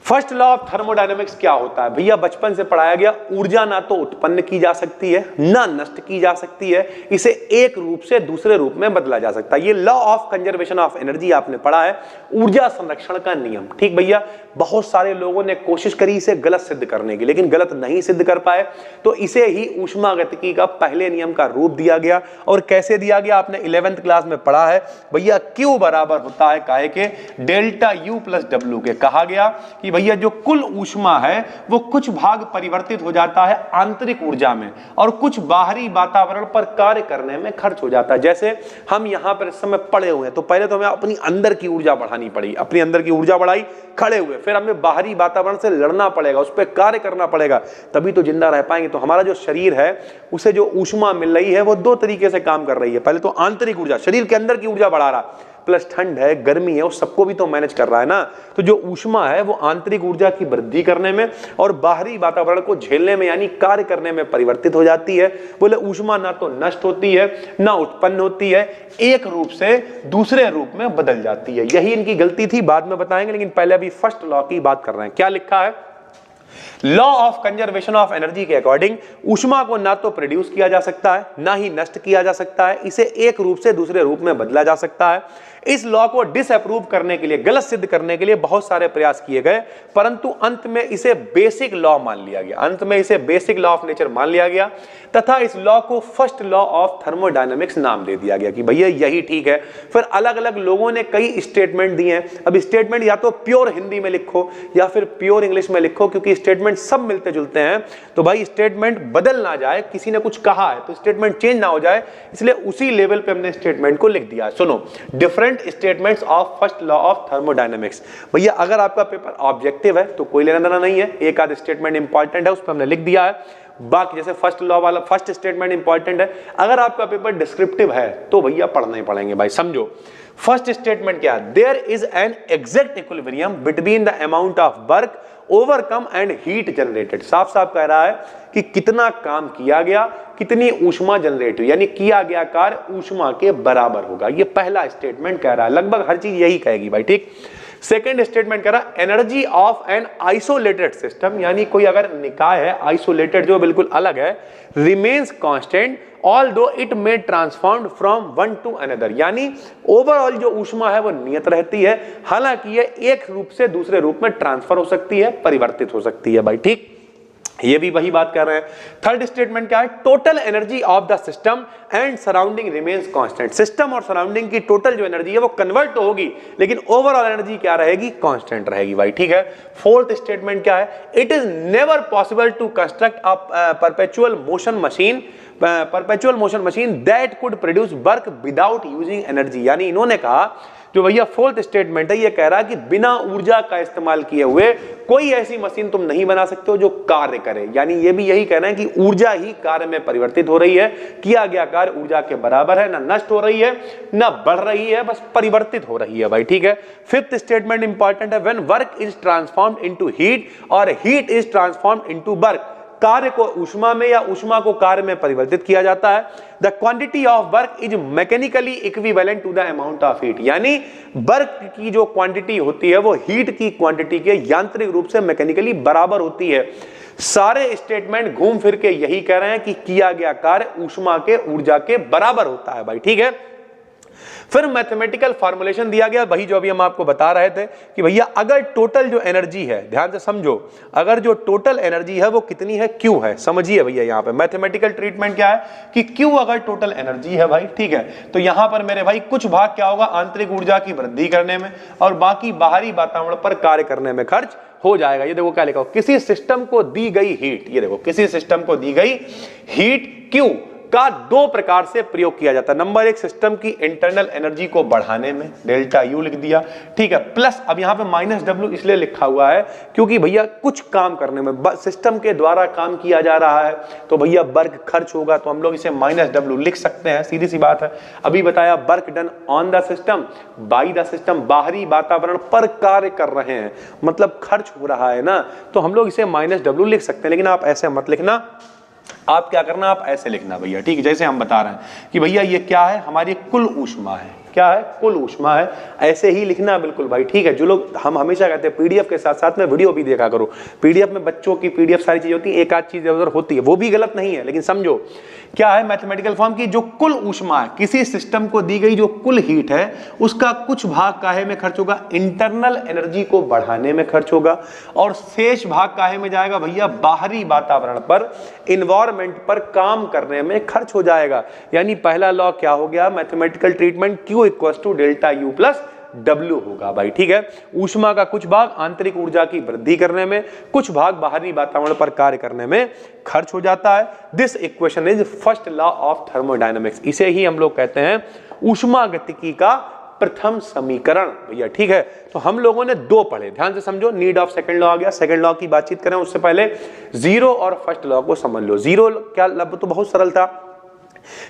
फर्स्ट लॉ ऑफ थर्मोडायनामिक्स क्या होता है भैया? बचपन से पढ़ाया गया, ऊर्जा ना तो उत्पन्न की जा सकती है ना नष्ट की जा सकती है, इसे एक रूप से दूसरे रूप में बदला जा सकता है। ये law of conservation of energy आपने पढ़ा है, ऊर्जा संरक्षण का नियम। ठीक भैया, बहुत सारे लोगों ने कोशिश करी इसे गलत सिद्ध करने की, लेकिन गलत नहीं सिद्ध कर पाए, तो इसे ही ऊष्मागतिकी का पहले नियम का रूप दिया गया। और कैसे दिया गया? आपने 11th क्लास में पढ़ा है भैया, Q बराबर होता है काहे के? डेल्टा U प्लस W के। कहा गया कि भैया जो कुल ऊष्मा है वो कुछ भाग परिवर्तित हो जाता है आंतरिक ऊर्जा में और कुछ बाहरी वातावरण पर कार्य करने में खर्च हो जाता है। जैसे हम यहां पर इस समय पड़े हुए हैं तो पहले तो हमें अपनी अंदर की ऊर्जा बढ़ानी पड़ी, अपनी अंदर की ऊर्जा बढ़ाई, खड़े हुए, फिर हमें बाहरी वातावरण से लड़ना पड़ेगा, उस पर कार्य करना पड़ेगा, तभी तो जिंदा रह पाएंगे। तो हमारा जो शरीर है उसे जो ऊष्मा मिल रही है वो दो तरीके से काम कर रही है। पहले तो आंतरिक ऊर्जा, शरीर के अंदर की ऊर्जा बढ़ा रहा, प्लस ठंड है, गर्मी है, उस सबको भी तो मैनेज कर रहा है ना। तो जो ऊष्मा है वो आंतरिक ऊर्जा की वृद्धि करने में और बाहरी वातावरण को झेलने में यानी कार्य करने में परिवर्तित हो जाती है। बोले ऊष्मा ना तो नष्ट होती है ना उत्पन्न होती है, एक रूप से दूसरे रूप में बदल जाती है। यही इनकी गलती थी, बाद में बताएंगे, लेकिन पहले अभी फर्स्ट लॉ की बात कर रहे हैं। क्या लिखा है? Law of conservation of energy के अकॉर्डिंग ऊष्मा को ना तो प्रोड्यूस किया जा सकता है ना ही नष्ट किया जा सकता है, इसे एक रूप से दूसरे रूप में बदला जा सकता है। इस लॉ को डिसअप्रूव करने के लिए, गलत सिद्ध करने के लिए बहुत सारे प्रयास किए गए, परंतु अंत में इसे बेसिक लॉ मान लिया गया, अंत में इसे बेसिक लॉ ऑफ नेचर मान लिया गया तथा इस लॉ को फर्स्ट लॉ ऑफ थर्मोडायनेमिक्स नाम दे दिया गया कि भैया यही ठीक है। फिर अलग अलग लोगों ने कई स्टेटमेंट दिए हैं। अब स्टेटमेंट या तो प्योर हिंदी में लिखो या फिर प्योर इंग्लिश में लिखो, क्योंकि स्टेटमेंट सब मिलते जुलते हैं, तो भाई स्टेटमेंट बदल ना जाए, किसी ने कुछ कहा है तो स्टेटमेंट चेंज ना हो जाए, इसलिए उसी लेवल पे हमने स्टेटमेंट को लिख दिया। सुनो, different statements of first law of thermodynamics. भैया अगर आपका पेपर ऑब्जेक्टिव है तो कोई लेना देना नहीं है, एक आध स्टेटमेंट इंपॉर्टेंट है उस पर हमने लिख दिया है, बाकी जैसे फर्स्ट लॉ वाला फर्स्ट स्टेटमेंट इंपॉर्टेंट है। अगर आपका पेपर डिस्क्रिप्टिव है तो भैया पढ़ना ही पड़ेंगे भाई। समझो, फर्स्ट स्टेटमेंट क्या है? There is an exact equilibrium between the amount of work overcome and heat generated. साफ साफ कह रहा है कि कितना काम किया गया, कितनी ऊष्मा जनरेट हुई, यानी किया गया कार्य ऊष्मा के बराबर होगा। ये पहला स्टेटमेंट कह रहा है, लगभग हर चीज यही कहेगी भाई, ठीक। सेकेंड स्टेटमेंट कह रहा है energy of an isolated system, यानी कोई अगर निकाय है आइसोलेटेड जो बिल्कुल अलग है, remains constant although it may transformed from one two another, यानी ओवरऑल जो ऊष्मा है वो नियत रहती है, हालांकि ये एक रूप से दूसरे रूप में ट्रांसफर हो सकती है, परिवर्तित हो सकती है भाई, ठीक। ये भी वही बात कर रहे हैं। थर्ड स्टेटमेंट क्या है? Total energy of the system and surrounding remains constant. System और सराउंडिंग की टोटल जो एनर्जी है वो कन्वर्ट तो होगी, लेकिन ओवरऑल एनर्जी क्या रहेगी? कांस्टेंट रहेगी भाई, ठीक है। फोर्थ स्टेटमेंट क्या है? It is never possible to construct a perpetual motion machine that could produce work without using energy. यानी इन्होंने कहा, जो भैया फोर्थ स्टेटमेंट है, ये कह रहा है कि बिना ऊर्जा का इस्तेमाल किए हुए कोई ऐसी मशीन तुम नहीं बना सकते हो जो कार्य करे। यानी ये भी यही कह रहे हैं कि ऊर्जा ही कार्य में परिवर्तित हो रही है, किया गया कार्य ऊर्जा के बराबर है, ना नष्ट हो रही है ना बढ़ रही है, बस परिवर्तित हो रही है भाई, ठीक है। फिफ्थ स्टेटमेंट इंपॉर्टेंट है, when work is transformed into heat or heat is transformed into work, कार्य को ऊष्मा में या ऊष्मा को कार्य में परिवर्तित किया जाता है। The quantity of work is mechanically equivalent to the amount of heat, यानी वर्क की जो क्वांटिटी होती है वो हीट की क्वांटिटी के यांत्रिक रूप से मैकेनिकली बराबर होती है। सारे स्टेटमेंट घूम फिर के यही कह रहे हैं कि किया गया कार्य ऊष्मा के ऊर्जा के बराबर होता है भाई, ठीक है। फिर मैथमेटिकल फॉर्मुलेशन दिया गया, वही जो अभी हम आपको बता रहे थे कि भैया अगर टोटल जो एनर्जी है, ध्यान से समझो, अगर जो टोटल एनर्जी है वो कितनी है? Q है। समझिए भैया यहाँ पे मैथमेटिकल ट्रीटमेंट क्या है कि Q अगर टोटल एनर्जी है भाई, ठीक है, तो यहाँ पर मेरे भाई कुछ भाग क्या होगा? आंतरिक ऊर्जा की वृद्धि करने में और बाकी बाहरी वातावरण पर कार्य करने में खर्च हो जाएगा। ये देखो क्या लिखा हो, किसी सिस्टम को दी गई हीट, ये देखो किसी सिस्टम को दी गई हीट Q का दो प्रकार से प्रयोग किया जाता है। नंबर एक, सिस्टम की इंटरनल एनर्जी को बढ़ाने में, डेल्टा यू लिख दिया, ठीक है, प्लस अब यहां पे माइनस डब्ल्यू इसलिए लिखा हुआ है क्योंकि भैया कुछ काम करने में सिस्टम के द्वारा काम किया जा रहा है तो भैया वर्क खर्च होगा, तो हम लोग इसे माइनस डब्ल्यू लिख सकते हैं, सीधी सी बात है। अभी बताया work done on the system by the system, बाहरी वातावरण पर कार्य कर रहे हैं मतलब खर्च हो रहा है ना, तो हम लोग इसे माइनस डब्ल्यू लिख सकते हैं। लेकिन आप ऐसे मत लिखना, आप क्या करना, आप ऐसे लिखना भैया, ठीक है, जैसे हम बता रहे हैं कि भैया ये क्या है? हमारी कुल ऊष्मा है। क्या है? कुल ऊष्मा है। ऐसे ही लिखना बिल्कुल भाई, ठीक है। जो लोग, हम हमेशा कहते हैं पीडीएफ के साथ साथ में वीडियो भी देखा करो। पीडीएफ में बच्चों की पीडीएफ सारी चीजें होती है, एक आध चीज उधर होती है, वो भी गलत नहीं है, लेकिन समझो क्या है मैथमेटिकल फॉर्म की, जो कुल ऊष्मा है, किसी सिस्टम को दी गई जो कुल हीट है उसका कुछ भाग काहे में खर्च होगा? इंटरनल एनर्जी को बढ़ाने में खर्च होगा, और शेष भाग काहे में जाएगा भैया? बाहरी वातावरण पर, इन्वायरमेंट पर काम करने में खर्च हो जाएगा। यानी पहला लॉ क्या हो गया? Mathematical treatment Q equals to delta U plus W होगा भाई, ठीक है। ऊष्मा का कुछ भाग आंतरिक ऊर्जा की वृद्धि करने में, कुछ भाग बाहरी वातावरण पर कार्य करने में खर्च हो जाता है। This equation is first law of thermodynamics. इसे ही हम लोग कहते हैं ऊष्मागतिकी का प्रथम समीकरण भैया, ठीक है। तो हम लोगों ने दो पढ़े, ध्यान से समझो। नीड ऑफ सेकंड लॉ आ गया। सेकंड लॉ की बातचीत करें उससे पहले जीरो और फर्स्ट लॉ को समझ लो। जीरो क्या लब तो बहुत सरल था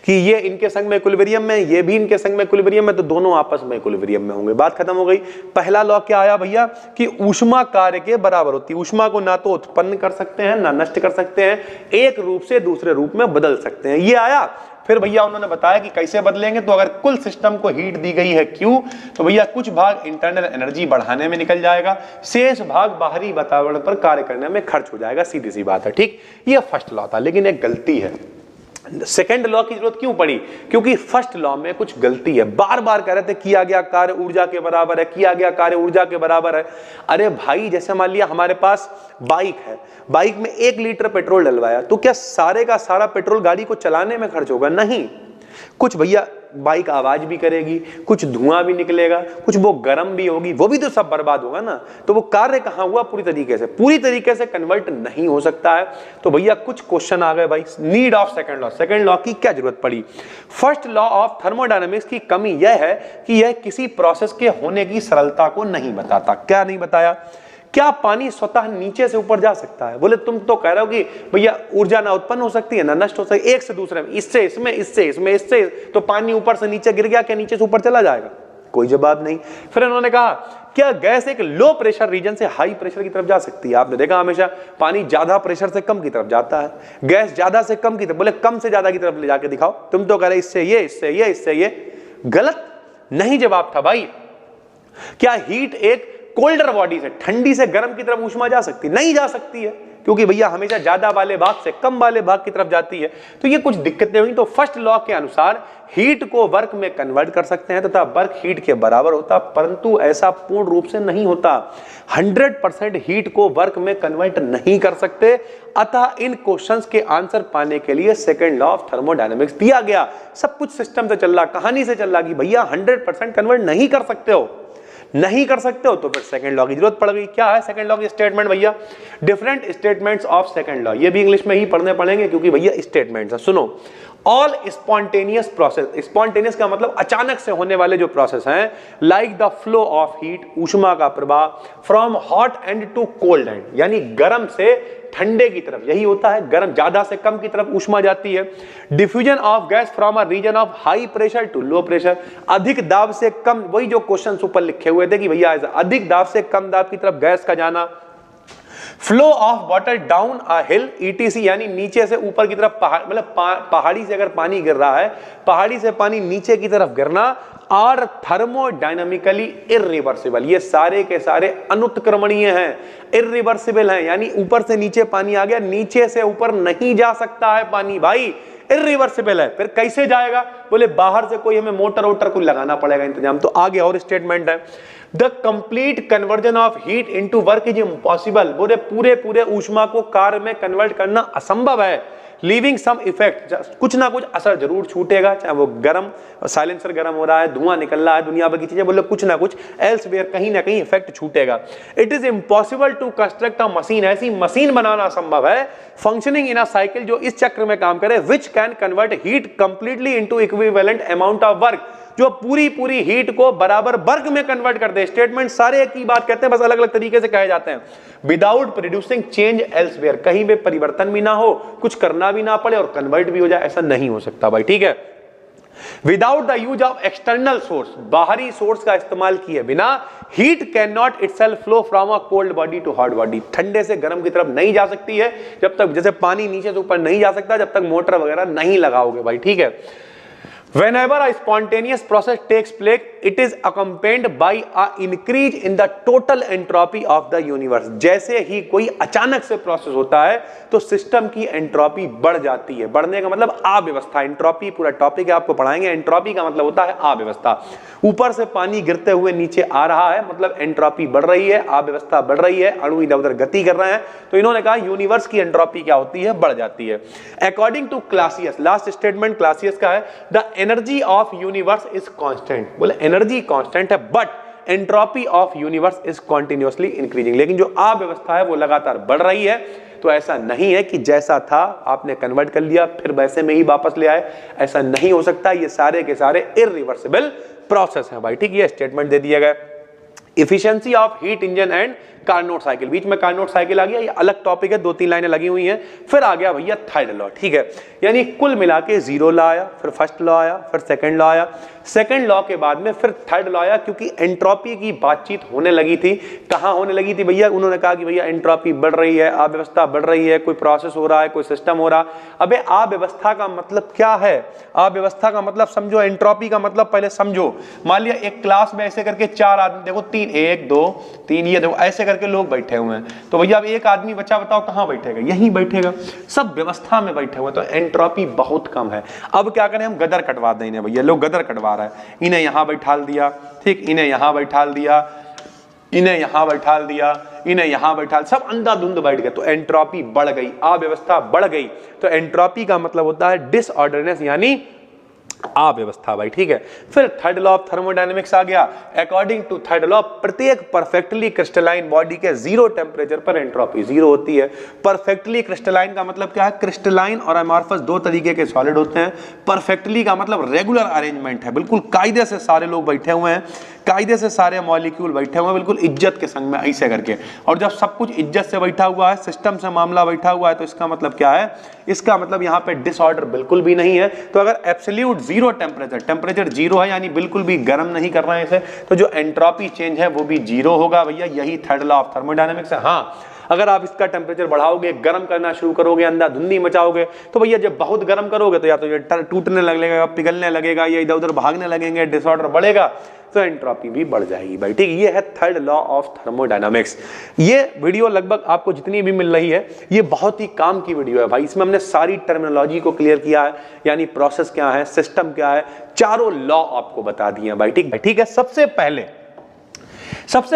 कि ये इनके संग में इक्विलिब्रियम में, ये भी इनके संग में इक्विलिब्रियम में, तो दोनों आपस में इक्विलिब्रियम में होंगे, बात खत्म हो गई। पहला लॉ क्या आया भैया कि ऊष्मा कार्य के बराबर होती है। ऊष्मा को ना तो उत्पन्न कर सकते हैं ना नष्ट कर सकते हैं, एक रूप से दूसरे रूप में बदल सकते हैं, ये आया। फिर भैया उन्होंने बताया कि कैसे बदलेंगे, तो अगर कुल सिस्टम को हीट दी गई है Q, तो भैया कुछ भाग इंटरनल एनर्जी बढ़ाने में निकल जाएगा, शेष भाग बाहरी वातावरण पर कार्य करने में खर्च हो जाएगा, सीधी सी बात है, ठीक। ये फर्स्ट लॉ था, लेकिन एक गलती है। सेकेंड लॉ की जरूरत क्यों पड़ी? क्योंकि फर्स्ट लॉ में कुछ गलती है। बार बार कह रहे थे किया गया कार्य ऊर्जा के बराबर है, किया गया कार्य ऊर्जा के बराबर है। अरे भाई जैसे मान लिया हमारे पास बाइक है, बाइक में 1 लीटर पेट्रोल डलवाया, तो क्या सारे का सारा पेट्रोल गाड़ी को चलाने में खर्च होगा? नहीं। कुछ भैया बाइक आवाज भी करेगी, कुछ धुआं भी निकलेगा, कुछ वो गर्म भी होगी, वो भी तो सब बर्बाद होगा ना। तो वो कार्य कहां हुआ? पूरी तरीके से कन्वर्ट नहीं हो सकता है। तो भैया कुछ क्वेश्चन आ गए भाई। Need of second law, second law की क्या जरूरत पड़ी? फर्स्ट लॉ ऑफ थर्मोडायनेमिक्स की कमी यह है कि यह किसी प्रोसेस के होने की सरलता को नहीं बताता। क्या नहीं बताया? क्या पानी स्वतः नीचे से ऊपर जा सकता है? बोले तुम तो कह रहे हो कि भैया ऊर्जा ना उत्पन्न हो सकती है ना नष्ट हो सकती है, एक से दूसरे में, इससे इसमें, इससे इसमें, इससे, तो पानी ऊपर से नीचे गिर गया, क्या नीचे से ऊपर चला जाएगा? कोई जवाब नहीं। फिर उन्होंने कहा क्या गैस एक लो प्रेशर रीजन से हाई प्रेशर की तरफ जा सकती है? आपने देखा हमेशा पानी ज्यादा प्रेशर से कम की तरफ जाता है, गैस ज्यादा से कम की तरफ, बोले कम से ज्यादा की तरफ ले जाके दिखाओ। तुम तो कह रहे इससे ये, इससे ये, इससे ये, गलत नहीं जवाब था भाई। क्या हीट एक कोल्डर बॉडी से, ठंडी से गर्म की तरफ ऊष्मा जा सकती? नहीं जा सकती है, क्योंकि भैया हमेशा ज्यादा वाले भाग से कम वाले भाग की तरफ जाती है। तो ये कुछ दिक्कतें हुई। तो फर्स्ट लॉ के अनुसार हीट को वर्क में कन्वर्ट कर सकते हैं तथा वर्क हीट के बराबर होता, परंतु ऐसा पूर्ण रूप से नहीं होता। 100% हीट को वर्क में कन्वर्ट नहीं कर सकते। अतः इन क्वेश्चंस के आंसर पाने के लिए सेकंड लॉ ऑफ थर्मोडायनेमिक्स दिया गया। सब कुछ सिस्टम से चल रहा, कहानी से चल रहा कि भैया 100% कन्वर्ट नहीं कर सकते हो, नहीं कर सकते हो, तो फिर सेकंड लॉ की जरूरत पड़ गई। क्या है सेकंड लॉ की स्टेटमेंट भैया? Different statements of second law, ये भी इंग्लिश में ही पढ़ने पड़ेंगे क्योंकि भैया स्टेटमेंट्स है। सुनो, ऑल स्पॉन्टेनियस प्रोसेस, स्पॉन्टेनियस का मतलब अचानक से होने वाले जो प्रोसेस हैं, like the flow of heat, ऊष्मा का प्रवाह, from hot end to cold end, यानी गर्म से ठंडे की तरफ, यही होता है, गर्म ज्यादा से कम की तरफ ऊष्मा जाती है। Diffusion of gas from a region of high pressure to low pressure, अधिक दाब से कम, वही जो क्वेश्चन ऊपर लिखे हुए थे कि भैया अधिक दाब से कम दाब की तरफ गैस का जाना। Flow of water down a hill etc, यानी नीचे से ऊपर की तरफ, मतलब पहाड़ी से अगर पानी गिर रहा है, पहाड़ी से पानी नीचे की तरफ गिरना। और थर्मोडायनामिकली इरिवर्सिबल, ये सारे के सारे अनुत्क्रमणीय हैं, इरिवर्सिबल हैं, यानी ऊपर से नीचे पानी आ गया, नीचे से ऊपर नहीं जा सकता है पानी भाई, इरिवर्सिबल है। फिर कैसे जाएगा? बोले बाहर से कोई हमें मोटर वोटर को लगाना पड़ेगा इंतजाम। तो आगे और स्टेटमेंट है, the complete conversion of heat into work is impossible, बोले पूरे ऊष्मा को कार्य में कन्वर्ट करना असंभव है। लीविंग सम इफेक्ट, कुछ ना कुछ असर जरूर छूटेगा, चाहे वो गर्म, साइलेंसर गर्म हो रहा है, धुआं निकल रहा है, दुनिया भर की चीजें, बोले कुछ ना कुछ एल्सवेयर कहीं ना कहीं इफेक्ट छूटेगा। It is impossible to construct a machine, ऐसी मशीन बनाना संभव है फंक्शनिंग इन अ साइकिल, जो इस चक्र में काम करे, which can convert heat completely into equivalent amount of work, जो पूरी हीट को बराबर वर्क में कन्वर्ट कर दे। स्टेटमेंट सारे एक ही बात कहते हैं, बस अलग अलग तरीके से कहे जाते हैं। विदाउट प्रोड्यूसिंग चेंज एल्सवेयर, कहीं पे परिवर्तन भी ना हो, कुछ करना भी ना पड़े और कन्वर्ट भी हो जाए, ऐसा नहीं हो सकता भाई, ठीक है। Without the use of external source, बाहरी सोर्स का इस्तेमाल किए बिना heat can not itself flow from a cold body to hot body, ठंडे से गर्म की तरफ नहीं जा सकती है जब तक, जैसे पानी नीचे से ऊपर नहीं जा सकता जब तक मोटर वगैरह नहीं लगाओगे भाई, ठीक है। Whenever a spontaneous process takes place, it is accompanied by a increase in the total entropy of the universe. जैसे ही कोई अचानक से प्रोसेस होता है तो सिस्टम की एंट्रोपी बढ़ जाती है। बढ़ने का मतलब अव्यवस्था, एंट्रोपी पूरा टॉपिक है, आपको पढ़ाएंगे। एंट्रोपी का मतलब होता है अव्यवस्था, ऊपर से पानी गिरते हुए नीचे आ रहा है, मतलब एंट्रोपी बढ़ रही है, अव्यवस्था बढ़ रही है, अणु इधर उधर गति कर रहे हैं। तो इन्होंने कहा यूनिवर्स की एंट्रोपी क्या होती है? बढ़ जाती है। According to Clausius, last statement Clausius का है, the energy of universe is constant, बोले एनर्जी कांस्टेंट है, but entropy of universe is continuously increasing. लेकिन जो अव्यवस्था है वो लगातार बढ़ रही है। तो ऐसा नहीं है कि जैसा था आपने कन्वर्ट कर लिया फिर वैसे में ही वापस ले आए, ऐसा नहीं हो सकता। ये सारे के सारे इरिवर्सिबल प्रोसेस है भाई, ठीक। ये स्टेटमेंट दे दिया गया। Efficiency of heat engine and Carnot cycle, बीच में कार्नोट साइकिल आ गया, ये अलग टॉपिक है, 2-3 लाइनें लगी हुई हैं। फिर आ गया भैया थर्ड लॉ, ठीक है। यानी कुल मिला के 0 लॉ आया, फिर फर्स्ट लॉ आया, फिर सेकंड लॉ आया, सेकंड लॉ के बाद में फिर थर्ड लॉ आया, क्योंकि एंट्रोपी की बातचीत होने लगी थी। कहां होने लगी थी भैया? उन्होंने कहा कि भैया एंट्रोपी बढ़ रही है, अव्यवस्था बढ़ रही है, कोई प्रोसेस हो रहा है, कोई सिस्टम हो रहा। अबे अव्यवस्था का मतलब क्या है? अव्यवस्था का मतलब समझो, एंट्रोपी का मतलब पहले समझो। मान लिया एक क्लास में ऐसे करके 4 आदमी, देखो 3, 1 2 3, ये देखो ऐसे करके लोग बैठे हुए हैं। तो भैया अब एक आदमी बचा, बताओ कहां बैठेगा? यहीं बैठेगा, सब व्यवस्था में बैठे हुए। तो एंट्रोपी बहुत कम है। अब क्या करें हम? गदर कटवा देंगे भैया, लोग गदर कटवा रहा है। इन्हें यहां बैठाल दिया, ठीक, इन्हें यहां बैठाल दिया, इन्हें यहां बैठाल दिया, इन्हें यहां बैठाल, सब अंधाधुंध बैठ गए। तो एंट्रोपी बढ़ गई, अव्यवस्था बढ़ गई। तो एंट्रोपी का मतलब होता है डिसऑर्डरनेस, यानी अव्यवस्था भाई, ठीक है। फिर थर्ड लॉ ऑफ थर्मोडायनेमिक्स आ गया। अकॉर्डिंग टू थर्ड लॉ, प्रत्येक परफेक्टली क्रिस्टलाइन बॉडी के 0 टेम्परेचर पर एंट्रोपी 0 होती है। परफेक्टली क्रिस्टलाइन का मतलब क्या है? क्रिस्टलाइन और अमॉर्फस 2 तरीके के सॉलिड होते हैं। परफेक्टली का मतलब रेगुलर अरेंजमेंट है, बिल्कुल कायदे से सारे लोग बैठे हुए हैं, कायदे से सारे मॉलिक्यूल बैठे हुए हैं, बिल्कुल इज्जत के संग में ऐसे करके। और जब सब कुछ इज्जत से बैठा हुआ है, सिस्टम से मामला बैठा हुआ है, तो इसका मतलब क्या है? इसका मतलब यहाँ पे डिसऑर्डर बिल्कुल भी नहीं है। तो अगर एब्सोल्यूट 0 टेम्परेचर 0 है, यानी बिल्कुल भी गर्म नहीं कर रहे हैं इसे, तो जो एंट्रोपी चेंज है वो भी 0 होगा भैया। यही थर्ड लॉ ऑफ थर्मोडायनेमिक्स है। हाँ, अगर आप इसका टेम्परेचर बढ़ाओगे, गर्म करना शुरू करोगे, अंधाधुंधी मचाओगे, तो भैया जब बहुत गर्म करोगे तो या तो ये टूटने लगेगा, पिघलने लगेगा, या इधर उधर भागने लगेंगे, डिसऑर्डर बढ़ेगा, तो एंट्रोपी भी बढ़ जाएगी भाई, ठीक। ये है थर्ड लॉ ऑफ थर्मोडायनामिक्स। ये वीडियो लगभग आपको जितनी भी मिल रही है, ये बहुत ही काम की वीडियो है भाई। इसमें हमने सारी टर्मिनोलॉजी को क्लियर किया है, यानी प्रोसेस क्या है, सिस्टम क्या है, चारों लॉ आपको बता दिए हैं भाई, ठीक है। सबसे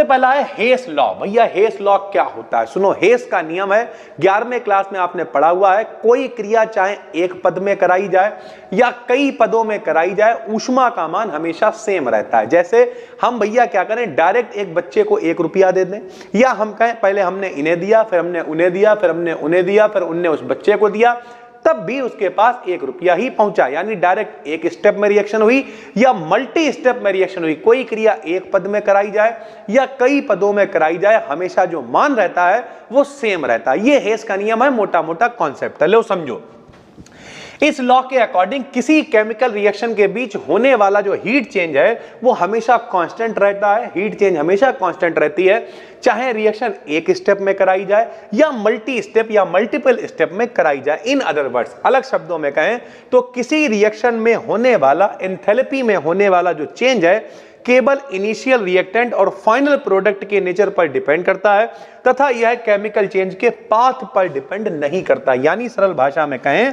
पहला है हेस लॉ। भैया हेस लॉ क्या होता है? सुनो, हेस का नियम है, 11वें क्लास में आपने पढ़ा हुआ है। कोई क्रिया चाहे एक पद में कराई जाए या कई पदों में कराई जाए, ऊष्मा का मान हमेशा सेम रहता है। जैसे हम भैया क्या करें, डायरेक्ट एक बच्चे को 1 रुपया दे दें, या हम कहें पहले हमने इन्हें दिया, फिर हमने उन्हें दिया, फिर हमने उन्हें दिया, फिर उनने उस बच्चे को दिया, तब भी उसके पास 1 रुपया ही पहुंचा। यानी डायरेक्ट एक स्टेप में रिएक्शन हुई या मल्टी स्टेप में रिएक्शन हुई, कोई क्रिया एक पद में कराई जाए या कई पदों में कराई जाए, हमेशा जो मान रहता है वो सेम रहता है। ये हेस का नियम है, मोटा मोटा कॉन्सेप्ट है, लो समझो। इस लॉ के अकॉर्डिंग किसी केमिकल रिएक्शन के बीच होने वाला जो हीट चेंज है वो हमेशा कांस्टेंट रहता है। हीट चेंज हमेशा कांस्टेंट रहती है, चाहे रिएक्शन एक स्टेप में कराई जाए या मल्टी स्टेप या मल्टीपल स्टेप में कराई जाए। इन अदर वर्ड्स, अलग शब्दों में कहें तो किसी रिएक्शन में होने वाला, एंथैल्पी में होने वाला जो चेंज है, केवल इनिशियल रिएक्टेंट और फाइनल प्रोडक्ट के नेचर पर डिपेंड करता है, तथा यह केमिकल चेंज के पाथ पर डिपेंड नहीं करता। यानी सरल भाषा में कहें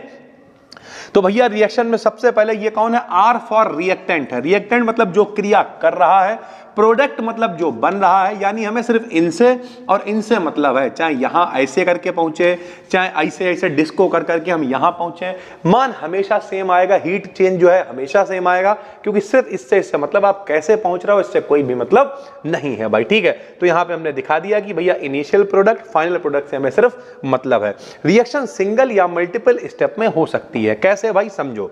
तो भैया रिएक्शन में सबसे पहले ये कौन है? आर फॉर रिएक्टेंट है। रिएक्टेंट मतलब जो क्रिया कर रहा है, प्रोडक्ट मतलब जो बन रहा है, यानी हमें सिर्फ इनसे और इनसे मतलब है। चाहे यहां ऐसे करके पहुंचे, चाहे ऐसे ऐसे डिस्को कर करके हम यहां पहुंचे, मान हमेशा सेम आएगा। हीट चेंज जो है हमेशा सेम आएगा, क्योंकि सिर्फ इससे इससे मतलब आप कैसे पहुंच रहे हो इससे कोई भी मतलब नहीं है भाई, ठीक है। तो यहां पे हमने दिखा दिया कि भैया इनिशियल प्रोडक्ट फाइनल प्रोडक्ट से हमें सिर्फ मतलब है। रिएक्शन सिंगल या मल्टीपल स्टेप में हो सकती है। कैसे भाई? समझो,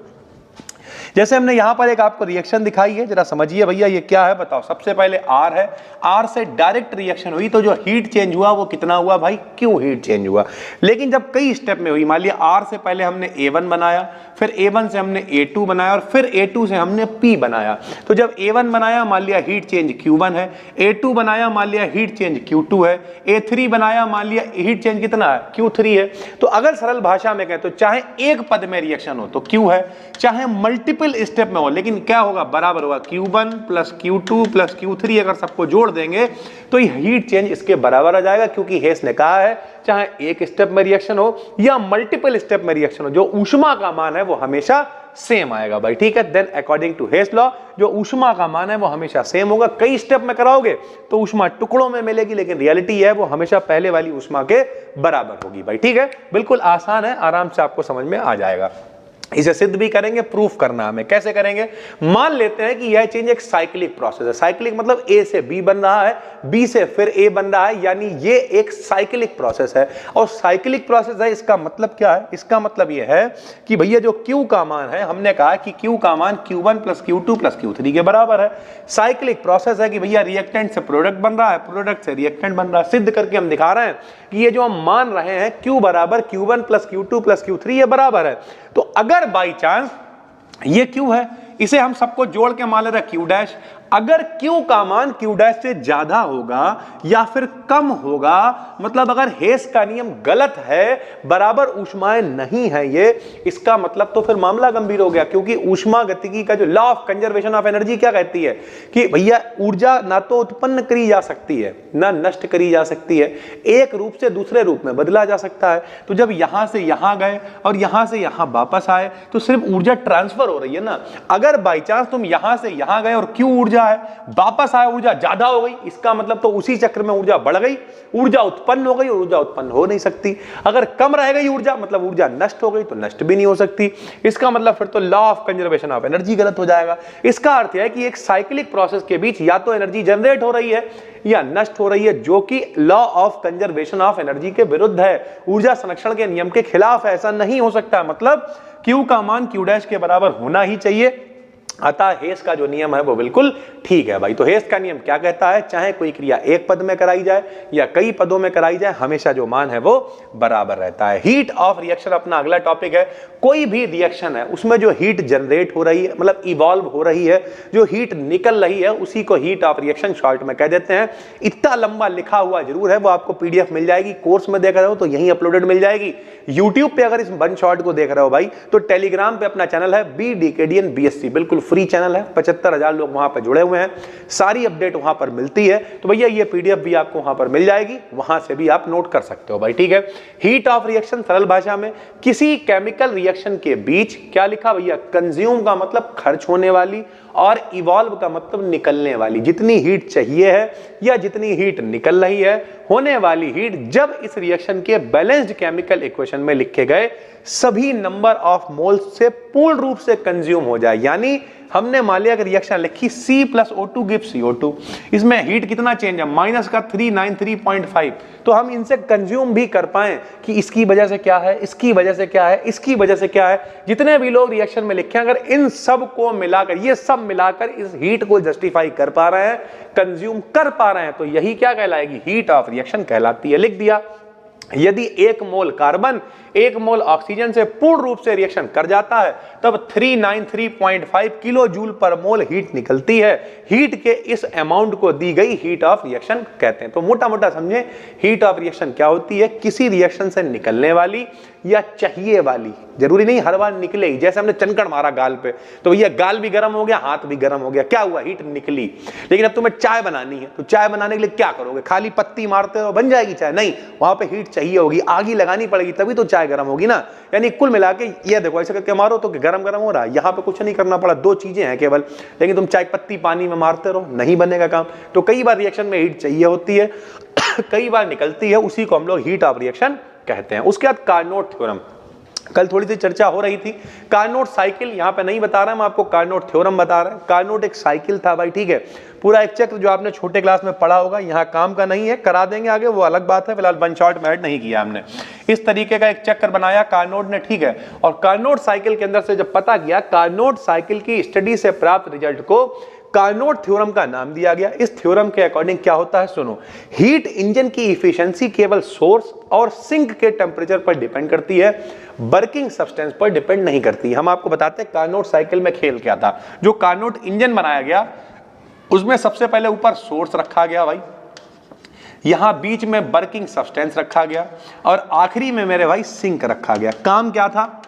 जैसे हमने यहां पर एक आपको रिएक्शन दिखाई है, जरा समझिए भैया ये क्या है, बताओ। सबसे पहले आर है, आर से डायरेक्ट रिएक्शन हुई, तो जो हीट चेंज हुआ वो कितना हुआ भाई? क्यों हीट चेंज हुआ। लेकिन जब कई स्टेप में हुई, मान लिया आर से पहले हमने A1 बनाया, फिर A1 से हमने A2 बनाया और फिर A2 से हमने P बनाया। तो जब A1 बनाया मान लिया हीट चेंज Q1 है, A2 बनाया मान लिया हीट चेंज Q2 है, A3 बनाया मान लिया हीट चेंज कितना है? Q3 है। तो अगर सरल भाषा में कहें तो चाहे एक पद में रिएक्शन हो तो Q है, चाहे मल्टीपल स्टेप में हो, लेकिन क्या होगा? बराबर होगा Q1 plus Q2 plus Q3। अगर सबको जोड़ देंगे तो ये हीट चेंज इसके बराबर आ जाएगा, क्योंकि हेस ने कहा है चाहे एक स्टेप में रिएक्शन हो या मल्टीपल स्टेप में रिएक्शन हो, जो ऊष्मा का मान है वो हमेशा सेम आएगा भाई, ठीक है। देन अकॉर्डिंग टू हेस लॉ, जो ऊष्मा का मान है वो हमेशा सेम होगा। कई स्टेप में कराओगे तो ऊष्मा टुकड़ों में मिलेगी, लेकिन रियलिटी है वो हमेशा पहले वाली ऊष्मा के बराबर होगी भाई, ठीक है। बिल्कुल आसान है, आराम से आपको समझ में आ जाएगा। इसे सिद्ध भी करेंगे, प्रूफ करना हमें। कैसे करेंगे? मान लेते हैं कि यह चेंज एक साइक्लिक प्रोसेस है। साइक्लिक मतलब ए से बी बन रहा है, बी से फिर ए बन रहा है, यानी ये एक साइक्लिक प्रोसेस है। और साइक्लिक प्रोसेस है, इसका मतलब क्या है? इसका मतलब यह है कि भैया जो Q का मान है, हमने कहा कि Q का मान Q1 plus Q2 plus Q3 के बराबर है। साइक्लिक प्रोसेस है कि भैया रिएक्टेंट से प्रोडक्ट बन रहा है, प्रोडक्ट से रिएक्टेंट बन रहा है। सिद्ध करके हम दिखा रहे हैं कि ये जो हम मान रहे हैं Q बराबर Q1 plus Q2 plus Q3 ये बराबर है। तो अगर बाई चांस ये Q है, इसे हम सबको जोड़ के मान ले रहे Q डैश, अगर Q का मान Q डैश से ज्यादा होगा या फिर कम होगा, मतलब अगर हेस का नियम गलत है, बराबर ऊष्माएं नहीं है ये, इसका मतलब तो फिर मामला गंभीर हो गया। क्योंकि ऊष्मा गतिकी का जो law of conservation of energy क्या कहती है कि भैया ऊर्जा ना तो उत्पन्न करी जा सकती है ना नष्ट करी जा सकती है, एक रूप से दूसरे रूप में बदला जा सकता है। तो जब यहां से यहां गए और यहां से यहां वापस आए तो सिर्फ ऊर्जा ट्रांसफर हो रही है ना। अगर बाई चांस तुम यहां से यहां गए और Q ऊर्जा है, वापस आए ऊर्जा ज्यादा हो गई, इसका मतलब तो उसी चक्र में ऊर्जा बढ़ गई, ऊर्जा उत्पन्न हो गई और ऊर्जा उत्पन्न हो नहीं सकती। अगर कम रह गई ऊर्जा, मतलब ऊर्जा नष्ट हो गई, तो नष्ट भी नहीं हो सकती। इसका मतलब फिर तो law of conservation of energy गलत हो जाएगा। इसका अर्थ है कि एक साइक्लिक प्रोसेस के बीच या तो एनर्जी जनरेट हो रही है या नष्ट हो रही है, जो कि law of conservation of energy के विरुद्ध है, ऊर्जा संरक्षण के नियम के खिलाफ है। ऐसा नहीं हो सकता। मतलब Q का मान Q डैश के बराबर होना ही चाहिए। अतः हेस का जो नियम है वो बिल्कुल ठीक है भाई। तो हेस का नियम क्या कहता है? चाहे कोई क्रिया एक पद में कराई जाए या कई पदों में कराई जाए, हमेशा जो मान है वो बराबर रहता है। हीट ऑफ रिएक्शन अपना अगला टॉपिक है। कोई भी रिएक्शन है उसमें जो हीट जनरेट हो रही है, मतलब इवॉल्व हो रही है, जो हीट निकल रही है, उसी को हीट ऑफ रिएक्शन शॉर्ट में कह देते हैं। इतना लंबा लिखा हुआ जरूर है, वो आपको पीडीएफ मिल जाएगी। कोर्स में देख रहे हो तो यहीं अपलोडेड मिल जाएगी। यूट्यूब पे अगर इस वन शॉर्ट को देख रहे हो भाई, तो टेलीग्राम पे अपना चैनल है BDKDN BSc, बिल्कुल फ्री चैनल है, 75,000 लोग वहां पर जुड़े हुए हैं, सारी अपडेट वहां पर मिलती है। तो भैया ये पीडीएफ भी आपको वहां पर मिल जाएगी, वहां से भी आप नोट कर सकते हो भाई, ठीक है। हीट ऑफ रिएक्शन सरल भाषा में किसी केमिकल रिएक्शन के बीच क्या लिखा भैया? कंज्यूम का मतलब खर्च होने वाली और इवॉल्व का मतलब निकलने वाली, जितनी हीट चाहिए है या जितनी हीट निकल रही है, होने वाली हीट जब इस रिएक्शन के बैलेंस्ड केमिकल इक्वेशन में लिखे गए सभी नंबर ऑफ मोल्स से पूर्ण रूप से कंज्यूम हो जाए। यानी हमने मान लिया कि रिएक्शन लिखी C plus O2 gives CO2, इसमें हीट कितना चेंज है? माइनस का 393.5। तो हम इनसे कंज्यूम भी कर पाए कि इसकी वजह से क्या है, इसकी वजह से क्या है, इसकी वजह से क्या है। जितने भी लोग रिएक्शन में लिखे, अगर इन सब को मिलाकर, ये सब मिलाकर इस हीट को जस्टिफाई कर पा रहे हैं, कंज्यूम कर पा रहे हैं, तो यही क्या कहलाएगी? हीट ऑफ रिएक्शन कहलाती है। लिख दिया। यदि 1 मोल कार्बन 1 मोल ऑक्सीजन से पूर्ण रूप से रिएक्शन कर जाता है, तब 393.5 किलो जूल पर मोल हीट निकलती है। हीट के इस अमाउंट को दी गई हीट ऑफ रिएक्शन कहते हैं। तो मोटा मोटा समझे, हीट ऑफ रिएक्शन क्या होती है? किसी रिएक्शन से निकलने वाली या चाहिए वाली, जरूरी नहीं हर बार निकले ही। जैसे हमने चनकड़ मारा गाल पे, तो भैया गाल भी गर्म हो गया, हाथ भी गर्म हो गया, क्या हुआ? हीट निकली। लेकिन अब तुम्हें चाय बनानी है, तो चाय बनाने के लिए क्या करोगे? खाली पत्ती मारते हो बन जाएगी चाय? नहीं, वहां पे हीट चाहिए होगी, आग ही लगानी पड़ेगी, तभी तो चाय गर्म होगी ना। यानी कुल मिला के ये देखो, ऐसे करके मारो तो गरम गरम हो रहा है। यहाँ पे कुछ नहीं करना पड़ा, 2 चीजें हैं केवल। लेकिन तुम चाय पत्ती पानी में मारते रहो, नहीं बनेगा काम। तो कई बार रिएक्शन में हीट चाहिए होती है, कई बार निकलती है, उसी को हम लोग हीट ऑफ रिएक्शन कहते हैं। उसके बाद कार्नोट थ्योरम, कल थोड़ी सी चर्चा हो रही थी। कार्नोट साइकिल यहाँ पे नहीं बता रहा मैं आपको, कार्नोट थ्योरम बता रहा है। कार्नोट एक साइकिल था भाई, ठीक है। पूरा एक चक्र जो आपने छोटे क्लास में पढ़ा होगा, यहाँ काम का नहीं है, करा देंगे आगे, वो अलग बात है। फिलहाल वन शॉट में ऐड नहीं किया हमने। इस तरीके का एक चक्र बनाया कार्नोट ने, ठीक है। और कार्नोट साइकिल के अंदर से जब पता किया, कार्नोट साइकिल की स्टडी से प्राप्त रिजल्ट को कार्नोट थ्योरम का नाम दिया गया। इस थ्योरम के अकॉर्डिंग क्या होता है सुनो, हीट इंजन की इफिशिएंसी केवल सोर्स और सिंक के टेम्परेचर पर डिपेंड करती है, वर्किंग सब्सटेंस पर डिपेंड नहीं करती। हम आपको बताते हैं कार्नोट साइकिल में खेल क्या था। जो कार्नोट इंजन बनाया गया उसमें सबसे पहले ऊपर सोर्स रखा गया भाई, यहां बीच में वर्किंग सब्सटेंस रखा गया और आखिरी में मेरे भाई सिंक रखा गया। काम क्या था?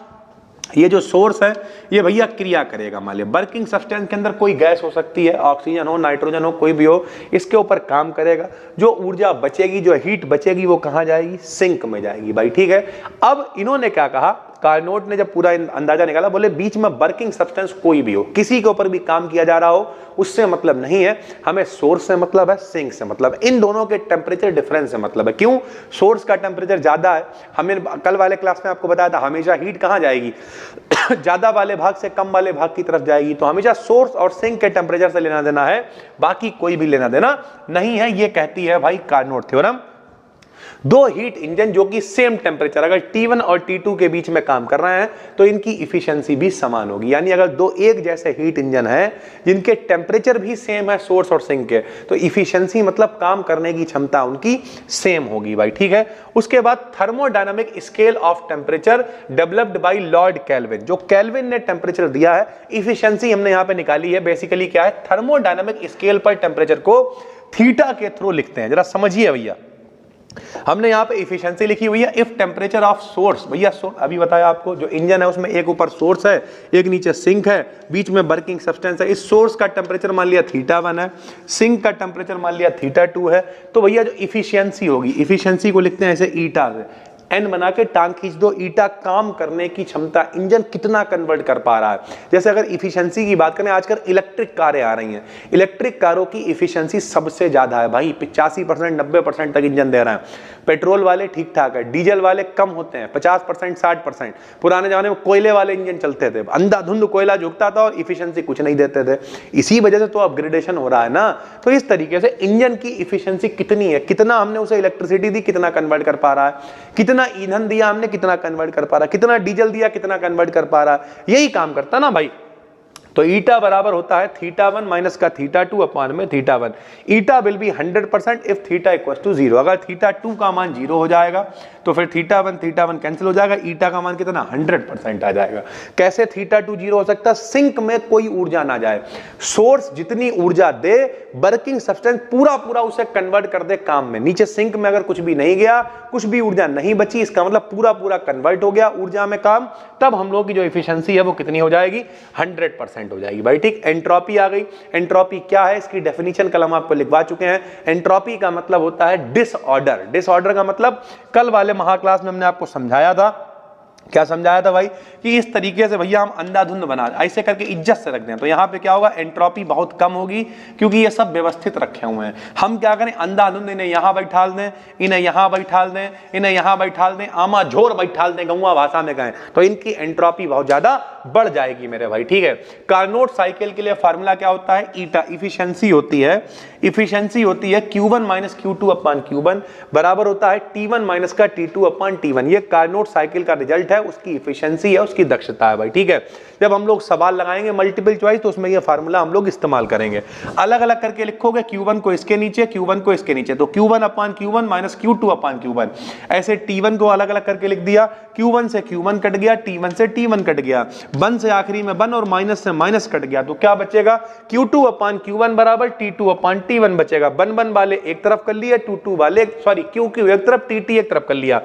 ये जो सोर्स है ये भैया क्रिया करेगा। मान लिया वर्किंग सब्सटेंस के अंदर कोई गैस हो सकती है, ऑक्सीजन हो, नाइट्रोजन हो, कोई भी हो, इसके ऊपर काम करेगा। जो ऊर्जा बचेगी, जो हीट बचेगी, वो कहाँ जाएगी? सिंक में जाएगी भाई, ठीक है। अब इन्होंने क्या कहा, कार्नोट ने जब पूरा अंदाजा निकाला, बोले बीच में वर्किंग सब्सटेंस कोई भी हो, किसी के ऊपर भी काम किया जा रहा हो, उससे मतलब नहीं है, हमें सोर्स से मतलब है, सिंक से मतलब, इन दोनों के टेम्परेचर डिफरेंस से मतलब है। क्यों? सोर्स का टेम्परेचर ज्यादा है, हमें कल वाले क्लास में आपको बताया था हमेशा हीट कहां जाएगी ज्यादा वाले भाग से कम वाले भाग की तरफ जाएगी, तो हमेशा सोर्स और सिंक के टेम्परेचर से लेना देना है, बाकी कोई भी लेना देना नहीं है। ये कहती है भाई कार्नोट थ्योरम। दो हीट इंजन जो कि सेम टेम्परेचर, अगर T1 और T2 के बीच में काम कर रहे हैं तो इनकी इफिशियंसी भी समान होगी। यानी अगर दो एक जैसे हीट इंजन हैं जिनके टेम्परेचर भी सेम है सोर्स और सिंक के, तो इफिशियंसी मतलब काम करने की क्षमता उनकी सेम होगी भाई, ठीक है। उसके बाद thermodynamic scale of temperature developed by Lord kelvin, जो केल्विन ने टेम्परेचर दिया है, इफिशियंसी हमने यहां पे निकाली है। बेसिकली क्या है, थर्मोडायनामिक स्केल पर टेम्परेचर को थीटा के थ्रू लिखते हैं, जरा समझिए भैया। हमने यहां पे इफिशियंसी लिखी हुई है, इफ टेम्परेचर ऑफ सोर्स, भैया अभी बताया आपको, जो इंजन है उसमें एक ऊपर सोर्स है, एक नीचे सिंक है, बीच में वर्किंग सब्सटेंस है। इस सोर्स का टेम्परेचर मान लिया θ1 है, सिंक का टेम्परेचर मान लिया θ2 है, तो भैया जो इफिशियंसी होगी, इफिशियंसी को लिखते हैं ऐसे ईटा से, एन बना के टांग खींच दो, ईटा काम करने की क्षमता, इंजन कितना कन्वर्ट कर पा रहा है। जैसे अगर इफिशियंसी की बात करें, आजकल इलेक्ट्रिक कारें आ रही हैं, इलेक्ट्रिक कारों की इफिशियंसी सबसे ज्यादा है भाई, 85% 90% तक इंजन दे रहे हैं। पेट्रोल वाले ठीक ठाक है, डीजल वाले कम होते हैं, 50% 60%। पुराने जमाने में कोयले वाले इंजन चलते थे, अंधाधुंध कोयला झुकता था और इफिशियंसी कुछ नहीं देते थे। इसी वजह से तो अपग्रेडेशन हो रहा है ना। तो इस तरीके से इंजन की इफिशियंसी कितनी है, कितना हमने उसे इलेक्ट्रिसिटी दी, कितना कन्वर्ट कर पा रहा है, कितना ईंधन दिया हमने, कितना कन्वर्ट कर पा रहा है, कितना डीजल दिया, कितना कन्वर्ट कर पा रहा है, यही काम करता ना भाई। तो ईटा बराबर होता है θ1 माइनस का θ2 अपान में θ1। Eta will be 100% if theta equals to 0। अगर θ2 का मान 0 हो जाएगा तो फिर θ1 कैंसिल हो जाएगा, ईटा का मान कितना 100% आ जाएगा। कैसे θ2 0 हो सकता है? सिंक में कोई ऊर्जा ना जाए, सोर्स जितनी ऊर्जा दे, वर्किंग सब्सटेंस पूरा पूरा उसे कन्वर्ट कर दे काम में। नीचे सिंक में अगर कुछ भी नहीं गया, कुछ भी ऊर्जा नहीं बची, इसका मतलब पूरा पूरा कन्वर्ट हो गया ऊर्जा में काम, तब हम लोग की जो इफिशियंसी है वो कितनी हो जाएगी, 100% हो जाएगी भाई, ठीक। एंट्रोपी आ गई। एंट्रोपी क्या है, इसकी डेफिनेशन कल हम आपको लिखवा चुके हैं। एंट्रोपी का मतलब होता है डिसऑर्डर। डिसऑर्डर का मतलब कल वाले महाक्लास में हमने आपको समझाया था। क्या समझाया था भाई कि इस तरीके से भैया हम अंधाधुंध बना ऐसे करके इज्जत से रख दें, तो यहाँ पे क्या होगा, एंट्रोपी बहुत कम होगी, क्योंकि ये सब व्यवस्थित रखे हुए हैं। हम क्या करें, अंधाधुंध इन्हें यहाँ बैठाल दें, इन्हें यहाँ बैठाल दें, इन्हें यहाँ बैठाल दें, आमा झोर बैठाल दें, गौवा भाषा में कहें, तो इनकी एंट्रोपी बहुत ज्यादा बढ़ जाएगी मेरे भाई, ठीक है। कार्नोट साइकिल के लिए फार्मूला क्या होता है, ईटा, इफिशियंसी होती है Q1 माइनस Q2 अपान Q1 बराबर होता है T1 माइनस का T2 अपान T1। ये कार्नोट साइकिल का रिजल्ट है, उसकी इफिशियंसी है, उसकी दक्षता है भाई, ठीक है। जब हम लोग सवाल लगाएंगे मल्टीपल चॉइस तो उसमें ये फार्मूला हम लोग इस्तेमाल करेंगे। अलग अलग करके लिखोगे, Q1 को इसके नीचे, Q1 को इसके नीचे, तो Q1 अपान Q1 माइनस Q2 अपान Q1। ऐसे T1 को अलग अलग करके लिख दिया, Q1 से Q1 कट गया, T1 से T1 कट गया, 1 से आखिरी में 1 और माइनस से माइनस कट गया, तो क्या बचेगा, Q2 अपान Q1 बराबर T2 अपान T1 बचेगा। 1 वाले एक तरफ कर लिए, Q2 वाले Q एक तरफ, TT एक तरफ कर लिया।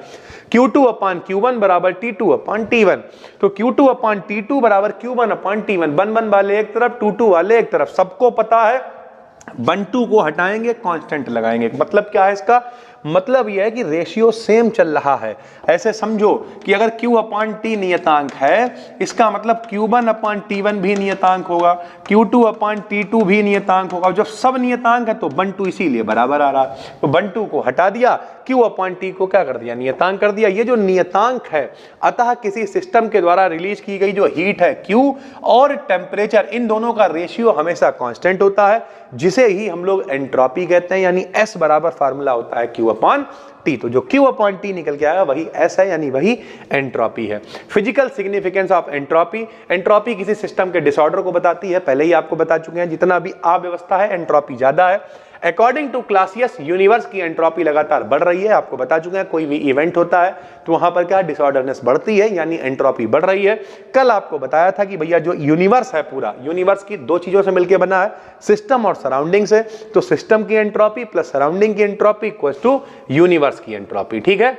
Q2 अपान Q1 बराबर T2 अपान T1, तो Q2 अपान T2 बराबर Q1 अपान T1। 1 वाले एक तरफ, 2 वाले एक तरफ, सबको पता है 1 2 को हटाएंगे, कांस्टेंट लगाएंगे। मतलब क्या है इसका, मतलब यह है कि रेशियो सेम चल रहा है। ऐसे समझो कि अगर Q अपान T नियतांक है, इसका मतलब Q1 अपान T1 भी नियतांक होगा, Q2 अपान T2 भी नियतांक होगा। जब सब नियतांक है तो 1 2 इसीलिए बराबर आ रहा है, तो 1 2 को हटा दिया, Q अपान T को क्या कर दिया, नियतांक कर दिया। ये जो नियतांक है, अतः किसी सिस्टम के द्वारा रिलीज की गई जो हीट है Q और टेम्परेचर, इन दोनों का रेशियो हमेशा कांस्टेंट होता है, जिसे ही हम लोग एंट्रोपी कहते हैं। यानी S बराबर फार्मूला होता है Q अपॉन T, तो जो Q अपॉन T निकल के आया वही S है, यानी वही एंट्रोपी है। Physical significance of entropy, entropy किसी सिस्टम के डिसऑर्डर को बताती है, पहले ही आपको बता चुके हैं। जितना भी अव्यवस्था है एंट्रोपी ज्यादा है। अकॉर्डिंग टू क्लासियस, यूनिवर्स की एंट्रोपी लगातार बढ़ रही है, आपको बता चुके हैं। कोई भी इवेंट होता है तो वहां पर क्या डिसऑर्डरनेस बढ़ती है, यानी एंट्रोपी बढ़ रही है। कल आपको बताया था कि भैया जो यूनिवर्स है, पूरा यूनिवर्स की 2 चीजों से मिलकर बना है, सिस्टम और सराउंडिंग से। तो सिस्टम की एंट्रोपी प्लस सराउंडिंग की एंट्रोपी इक्वल्स टू यूनिवर्स की एंट्रोपी, ठीक है।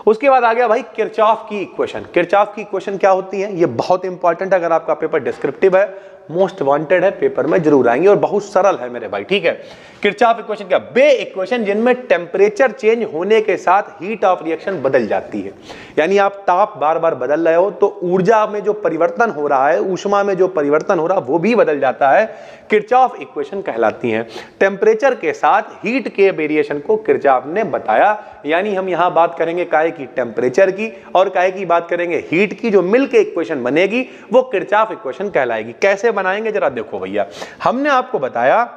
उसके बाद आ गया भाई किरचॉफ की इक्वेशन। किरचॉफ की इक्वेशन क्या होती है, ये बहुत इंपॉर्टेंट, अगर आपका पेपर डिस्क्रिप्टिव है मोस्ट वांटेड है, पेपर में जरूर आएंगे और बहुत सरल है मेरे भाई, ठीक है। किरचॉफ इक्वेशन क्या? वे इक्वेशन जिनमें टेम्परेचर चेंज होने के साथ हीट ऑफ रिएक्शन बदल जाती है, यानी आप ताप बार बार बदल रहे हो तो ऊर्जा में जो परिवर्तन हो रहा है, ऊष्मा में जो परिवर्तन हो रहा है वो भी बदल जाता है, किरचॉफ इक्वेशन कहलाती हैं। टेम्परेचर के साथ हीट के वेरिएशन को किरचॉफ ने बताया, यानी हम यहां बात करेंगे काहे की? टेम्परेचर की, और काहे की बात करेंगे? हीट की। जो मिल के इक्वेशन बनेगी वो किरचॉफ इक्वेशन कहलाएगी। कैसे बनाएंगे जरा देखो भैया, हमने आपको बताया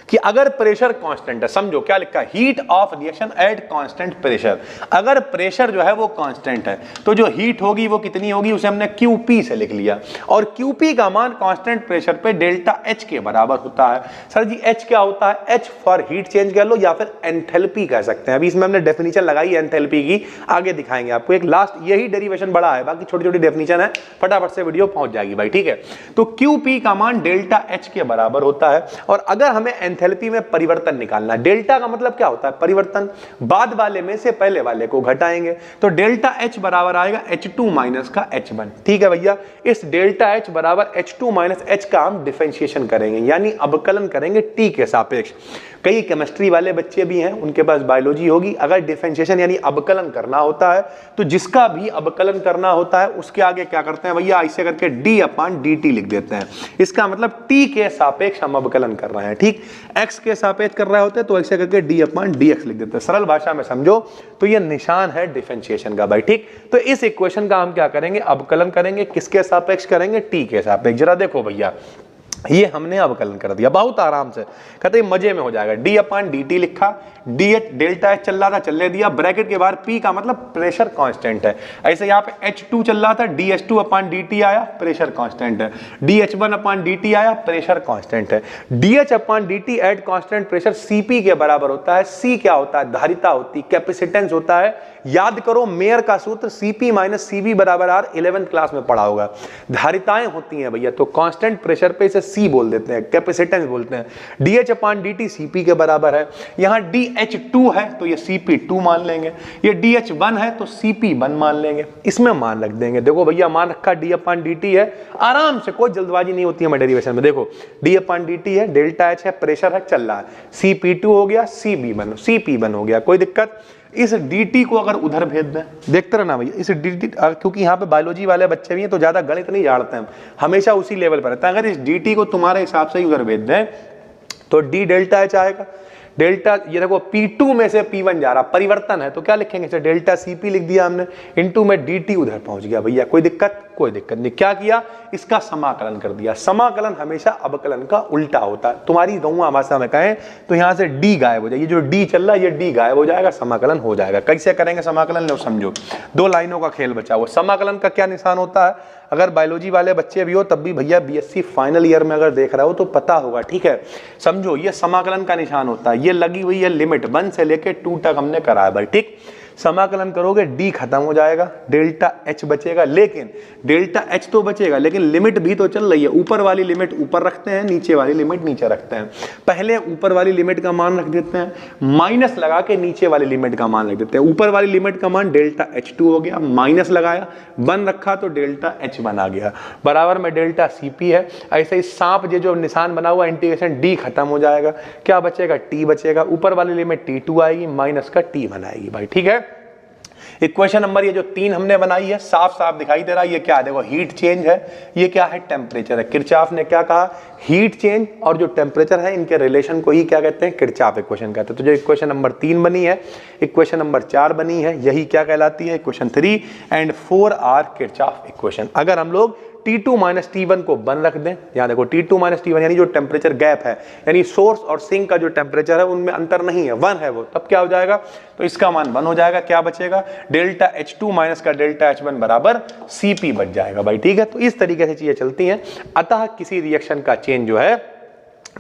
कि अगर प्रेशर कांस्टेंट है, समझो क्या लिखा है, heat of reaction at constant pressure. अगर प्रेशर जो है वो कांस्टेंट है तो जो हीट होगी वो कितनी होगी, उसे हमने QP से लिख लिया, और QP का मान कांस्टेंट प्रेशर पे डेल्टा H के बराबर होता है। सर जी H क्या होता है? H फॉर हीट चेंज कह लो या फिर एंथैल्पी कह सकते हैं। अभी इसमें हमने डेफिनेशन लगाई एंथैल्पी की, आगे दिखाएंगे आपको। एक लास्ट यही डेरिवेशन बड़ा है, बाकी छोटी छोटी डेफिनेशन है, फटाफट से वीडियो पहुंच जाएगी भाई, ठीक है। तो QP का मान डेल्टा H के बराबर होता है, और अगर हमें एंथैल्पी में परिवर्तन निकालना, डेल्टा का मतलब क्या होता है? परिवर्तन। बाद वाले में से पहले वाले को घटाएंगे तो डेल्टा H बराबर आएगा H2 माइनस का H1, ठीक है भैया। इस डेल्टा H बराबर H2 माइनस H का हम डिफरेंशिएशन करेंगे, यानी अवकलन करेंगे T के सापेक्ष। कई केमिस्ट्री वाले बच्चे भी हैं, उनके पास बायोलॉजी होगी। अगर डिफरेंशिएशन यानी अवकलन करना होता है तो जिसका भी अवकलन करना होता है उसके आगे क्या करते हैं भैया? ऐसे करके d/dt लिख देते हैं। इसका मतलब T के सापेक्ष हम अवकलन कर रहे हैं, ठीक। x के सापेक्ष कर रहे होते हैं तो ऐसे करके d/dx लिख देते हैं। सरल भाषा में समझो तो ये निशान है डिफरेंशिएशन का भाई, ठीक। तो इस इक्वेशन का हम क्या करेंगे? अवकलन करेंगे। किसके सापेक्ष करेंगे? T के सापेक्ष। जरा देखो भैया, ये हमने अवकलन कर दिया बहुत आराम से, कहते हैं मजे में हो जाएगा। d/dt लिखा, dh डेल्टा H चल रहा था, चलने दिया, ब्रैकेट के बाहर P का मतलब प्रेशर कांस्टेंट है। ऐसे यहाँ पे H2 चल रहा था, dH2/dt आया, प्रेशर कांस्टेंट है। dH1/dt आया, प्रेशर कांस्टेंट है। dH/dt at constant pressure Cp के बराबर होता है। C क्या होता है? धारिता होती है, कैपेसिटेंस होता है। याद करो मेयर का सूत्र Cp माइनस Cv बराबर R, 11th क्लास में पढ़ा होगा। धारिताएं होती हैं भैया, तो कांस्टेंट प्रेशर पे इसे C बोल देते हैं, कैपेसिटेंस बोलते हैं। dH/dt Cp के बराबर है। यहाँ dH2 है तो ये Cp2 मान लेंगे, ये dH1 है तो Cp1 मान लेंगे, इसमें मान रख देंगे। देखो भैया मान रखा d/dt है, आराम से, कोई जल्दबाजी नहीं होती है डेरिवेशन में। देखो d/dt है, डेल्टा H है, प्रेशर है, चल रहा है, Cp2 हो गया, Cp1 हो गया, कोई दिक्कत? इस dt को अगर उधर भेज दें, देखते रहना भैया, इस dt, क्योंकि यहाँ पे बायोलॉजी वाले बच्चे भी हैं तो ज्यादा गणित नहीं जानते हैं, हमेशा उसी लेवल पर रहता है। अगर इस dt को तुम्हारे हिसाब से ही उधर भेज दें तो d डेल्टा H आएगा। डेल्टा, ये देखो P2 में से P1 जा रहा, परिवर्तन है तो क्या लिखेंगे? इसे डेल्टा Cp लिख दिया हमने, इनटू में dt उधर पहुंच गया भैया, कोई दिक्कत? कोई दिक्कत नहीं। क्या किया? इसका समाकलन कर दिया। समाकलन हमेशा अवकलन का उल्टा होता है। तुम्हारी गौवा भाषा में कहें तो यहाँ से d गायब हो जाएगी, जो d चल रहा है ये d गायब हो जाएगा, समाकलन हो जाएगा। कैसे करेंगे समाकलन? लो समझो, दो लाइनों का खेल बचा हुआ। समाकलन का क्या निशान होता है? अगर बायोलॉजी वाले बच्चे भी हो तब भी भैया BSc फाइनल ईयर में अगर देख रहा हो तो पता होगा, ठीक है। समझो ये समाकलन का निशान होता है, ये लगी हुई है लिमिट 1 से लेके 2 तक हमने करा है भाई, ठीक। समाकलन करोगे d खत्म हो जाएगा, डेल्टा H बचेगा, लेकिन डेल्टा H तो बचेगा लेकिन लिमिट भी तो चल रही है। ऊपर वाली लिमिट ऊपर रखते हैं, नीचे वाली लिमिट नीचे रखते हैं। पहले ऊपर वाली लिमिट का मान रख देते हैं, माइनस लगा के नीचे वाली लिमिट का मान रख देते हैं। ऊपर वाली लिमिट का मान डेल्टा H2 हो गया, माइनस लगाया, 1 रखा तो डेल्टा H1 आ गया, बराबर में डेल्टा Cp है। ऐसे ही सांप जो निशान बना हुआ इंटीग्रेशन d खत्म हो जाएगा, क्या बचेगा? t बचेगा। ऊपर वाली लिमिट t2 आएगी, माइनस का t1 आएगी भाई, ठीक है। इक्वेशन नंबर ये जो 3 हमने बनाई है, साफ साफ दिखाई दे रहा है। ये क्या है? देखो हीट चेंज है, ये क्या है? टेम्परेचर है। किरचॉफ ने क्या कहा? हीट चेंज और जो टेम्परेचर है इनके रिलेशन को ही क्या कहते हैं? किरचॉफ इक्वेशन कहते हैं। तो जो इक्वेशन नंबर 3 बनी है, इक्वेशन नंबर 4 बनी है, यही क्या कहलाती है? Equation 3 and 4 are Kirchhoff equation. अगर हम लोग T2 माइनस T1 को 1 रख दें, यहाँ देखो T2 माइनस T1 यानी जो टेम्परेचर गैप है, यानी सोर्स और सिंक का जो टेम्परेचर है उनमें अंतर नहीं है, 1 है वो, तब क्या हो जाएगा? तो इसका मान 1 हो जाएगा। क्या बचेगा? डेल्टा H2 माइनस का डेल्टा H1 बराबर Cp बच जाएगा भाई, ठीक है। तो इस तरीके से चीजें चलती हैं। अतः किसी रिएक्शन का चेंज जो है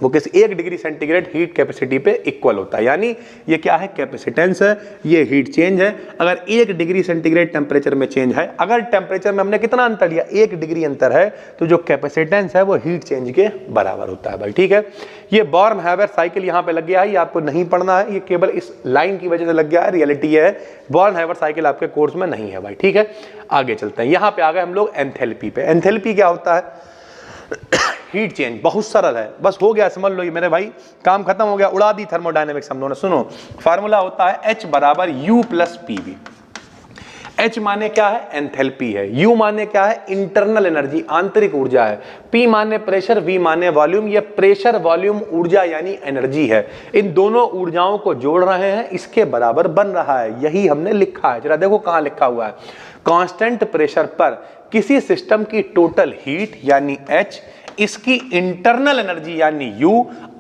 वो किसी 1 डिग्री सेंटीग्रेड हीट कैपेसिटी पे इक्वल होता है, यानी ये क्या है? कैपेसिटेंस है, ये हीट चेंज है। अगर 1 डिग्री सेंटीग्रेड टेम्परेचर में चेंज है, अगर टेम्परेचर में हमने कितना अंतर लिया? 1 डिग्री अंतर है, तो जो कैपेसिटेंस है वो हीट चेंज के बराबर होता है भाई, ठीक है। ये बॉर्न-हैबर साइकिल यहाँ पे लग गया है, ये आपको नहीं पढ़ना है, ये केवल इस लाइन की वजह से लग गया है, रियलिटी है। बॉर्न-हैबर साइकिल आपके कोर्स में नहीं है भाई, ठीक है। आगे चलते हैं, यहाँ पे आ गए हम लोग एंथैल्पी पे। एंथैल्पी क्या होता है? हीट चेंज बहुत सरल है, बस हो गया, समझ लो ये मेरे भाई, काम खत्म हो गया, उड़ा दी थर्मोडायनेमिक्स हम लोगों ने। सुनो, फार्मूला होता है H बराबर U प्लस PV। H माने क्या है, एंथैल्पी है, U माने क्या है, इंटरनल एनर्जी, आंतरिक ऊर्जा है, P माने प्रेशर, V माने वॉल्यूम, ये प्रेशर वॉल्यूम ऊर्जा यानी एनर्जी है। इन दोनों ऊर्जाओं को जोड़ रहे हैं, इसके बराबर बन रहा है, यही हमने लिखा है। जरा देखो कहां लिखा हुआ है, कांस्टेंट प्रेशर पर किसी सिस्टम की टोटल हीट यानी H, इसकी इंटरनल एनर्जी यानी U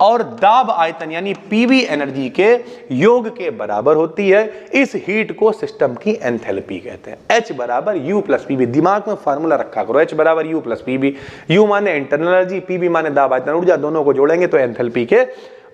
और दाब आयतन यानी PV एनर्जी के योग के बराबर होती है। इस हीट को सिस्टम की एंथैल्पी कहते हैं। H बराबर U प्लस PV, दिमाग में फार्मूला रखा करो, H बराबर U प्लस PV। U माने इंटरनल एनर्जी, PV माने दाब आयतन ऊर्जा, दोनों को जोड़ेंगे तो एंथैल्पी के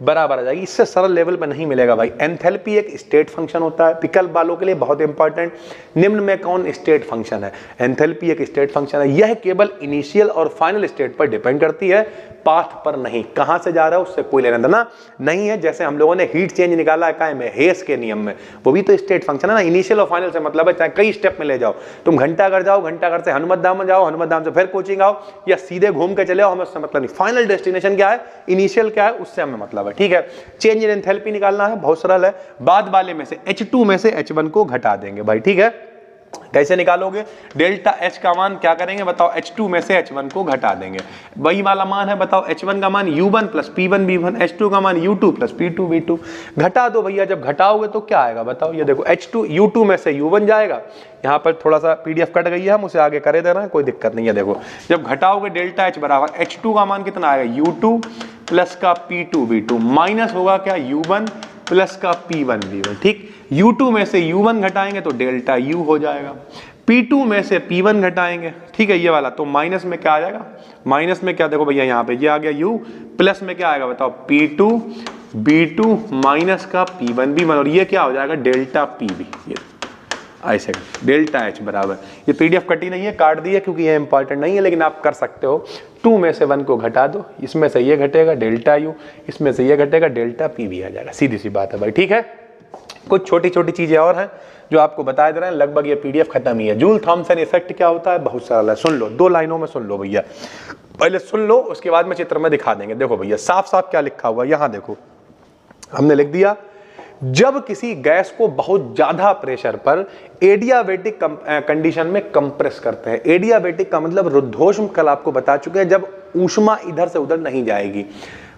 बराबर आ जाएगी। इससे सरल लेवल पर नहीं मिलेगा भाई। एंथैल्पी एक स्टेट फंक्शन होता है, विकल्प वालों के लिए बहुत इंपॉर्टेंट। निम्न में कौन स्टेट फंक्शन है? एंथैल्पी एक स्टेट फंक्शन है, यह केवल इनिशियल और फाइनल स्टेट पर डिपेंड करती है, पाथ पर नहीं। कहां से जा रहा है उससे कोई लेना देना नहीं है। जैसे हम लोगों ने हीट चेंज निकाला है काय में, हेस के नियम में, वो भी तो स्टेट फंक्शन है ना। इनिशियल और फाइनल से मतलब है चाहे कई स्टेप में ले जाओ, तुम घंटाघर जाओ, घंटाघर से हनुमत धाम में जाओ, हनुमत धाम से फिर कोचिंग आओ, या सीधे घूम के चले आओ, हमें उससे मतलब नहीं। फाइनल डेस्टिनेशन क्या है, इनिशियल क्या है, उससे हमें मतलब है। ठीक है, चेंज इन एंथैल्पी निकालना है, बहुत सरल है। बाद वाले में से H2 में से H1 को घटा देंगे भाई। ठीक है, कैसे निकालोगे? डेल्टा H का मान क्या करेंगे बताओ, H2 में से H1 को घटा देंगे। वही वाला मान है, बताओ H1 का मान U1 plus P1 B1, H2 का मान U2 प्लस P2 B2। घटा दो भैया, जब घटाओगे तो क्या आएगा बताओ। ये देखो H2 U2 में से U1 जाएगा, यहाँ पर थोड़ा सा PDF कट गई है, हम उसे आगे करे दे रहे हैं, कोई दिक्कत नहीं है। देखो जब घटाओगे डेल्टा H बराबर H2 का मान कितना आएगा, U2 प्लस का P2 B2 माइनस होगा क्या, U1 प्लस का P1 B1। ठीक, U2 में से U1 घटाएंगे तो डेल्टा U हो जाएगा, P2 में से P1 घटाएंगे, ठीक है ये वाला, तो माइनस में क्या आ जाएगा, माइनस में क्या, देखो भैया यहाँ पे ये आ गया U, प्लस में क्या आएगा बताओ, P2 B2 माइनस का P1 B1, और ये क्या हो जाएगा, डेल्टा PB। ये ऐसे डेल्टा H बराबर, ये PDF कटी नहीं है, काट दी है क्योंकि ये इंपॉर्टेंट नहीं है, लेकिन आप कर सकते हो। 2 में से 1 को घटा दो, इसमें से ये घटेगा डेल्टा U, इसमें से ये घटेगा डेल्टा PB आ जाएगा। सीधी सी बात है भाई। ठीक है, कुछ छोटी छोटी चीजें और हैं जो आपको बता दे रहे हैं, लगभग ये PDF खत्म ही है। जूल थॉमसन इफेक्ट क्या होता है, बहुत सरल है, सुन लो, 2 लाइनों में सुन लो भैया, पहले सुन लो उसके बाद में चित्र में दिखा देंगे। देखो भैया साफ साफ क्या लिखा हुआ है, यहाँ देखो हमने लिख दिया, जब किसी गैस को बहुत ज्यादा प्रेशर पर एडियाबेटिक कंडीशन में कंप्रेस करते हैं। एडियाबेटिक का मतलब रुद्धोष्म, कल आपको बता चुके हैं, जब ऊष्मा इधर से उधर नहीं जाएगी।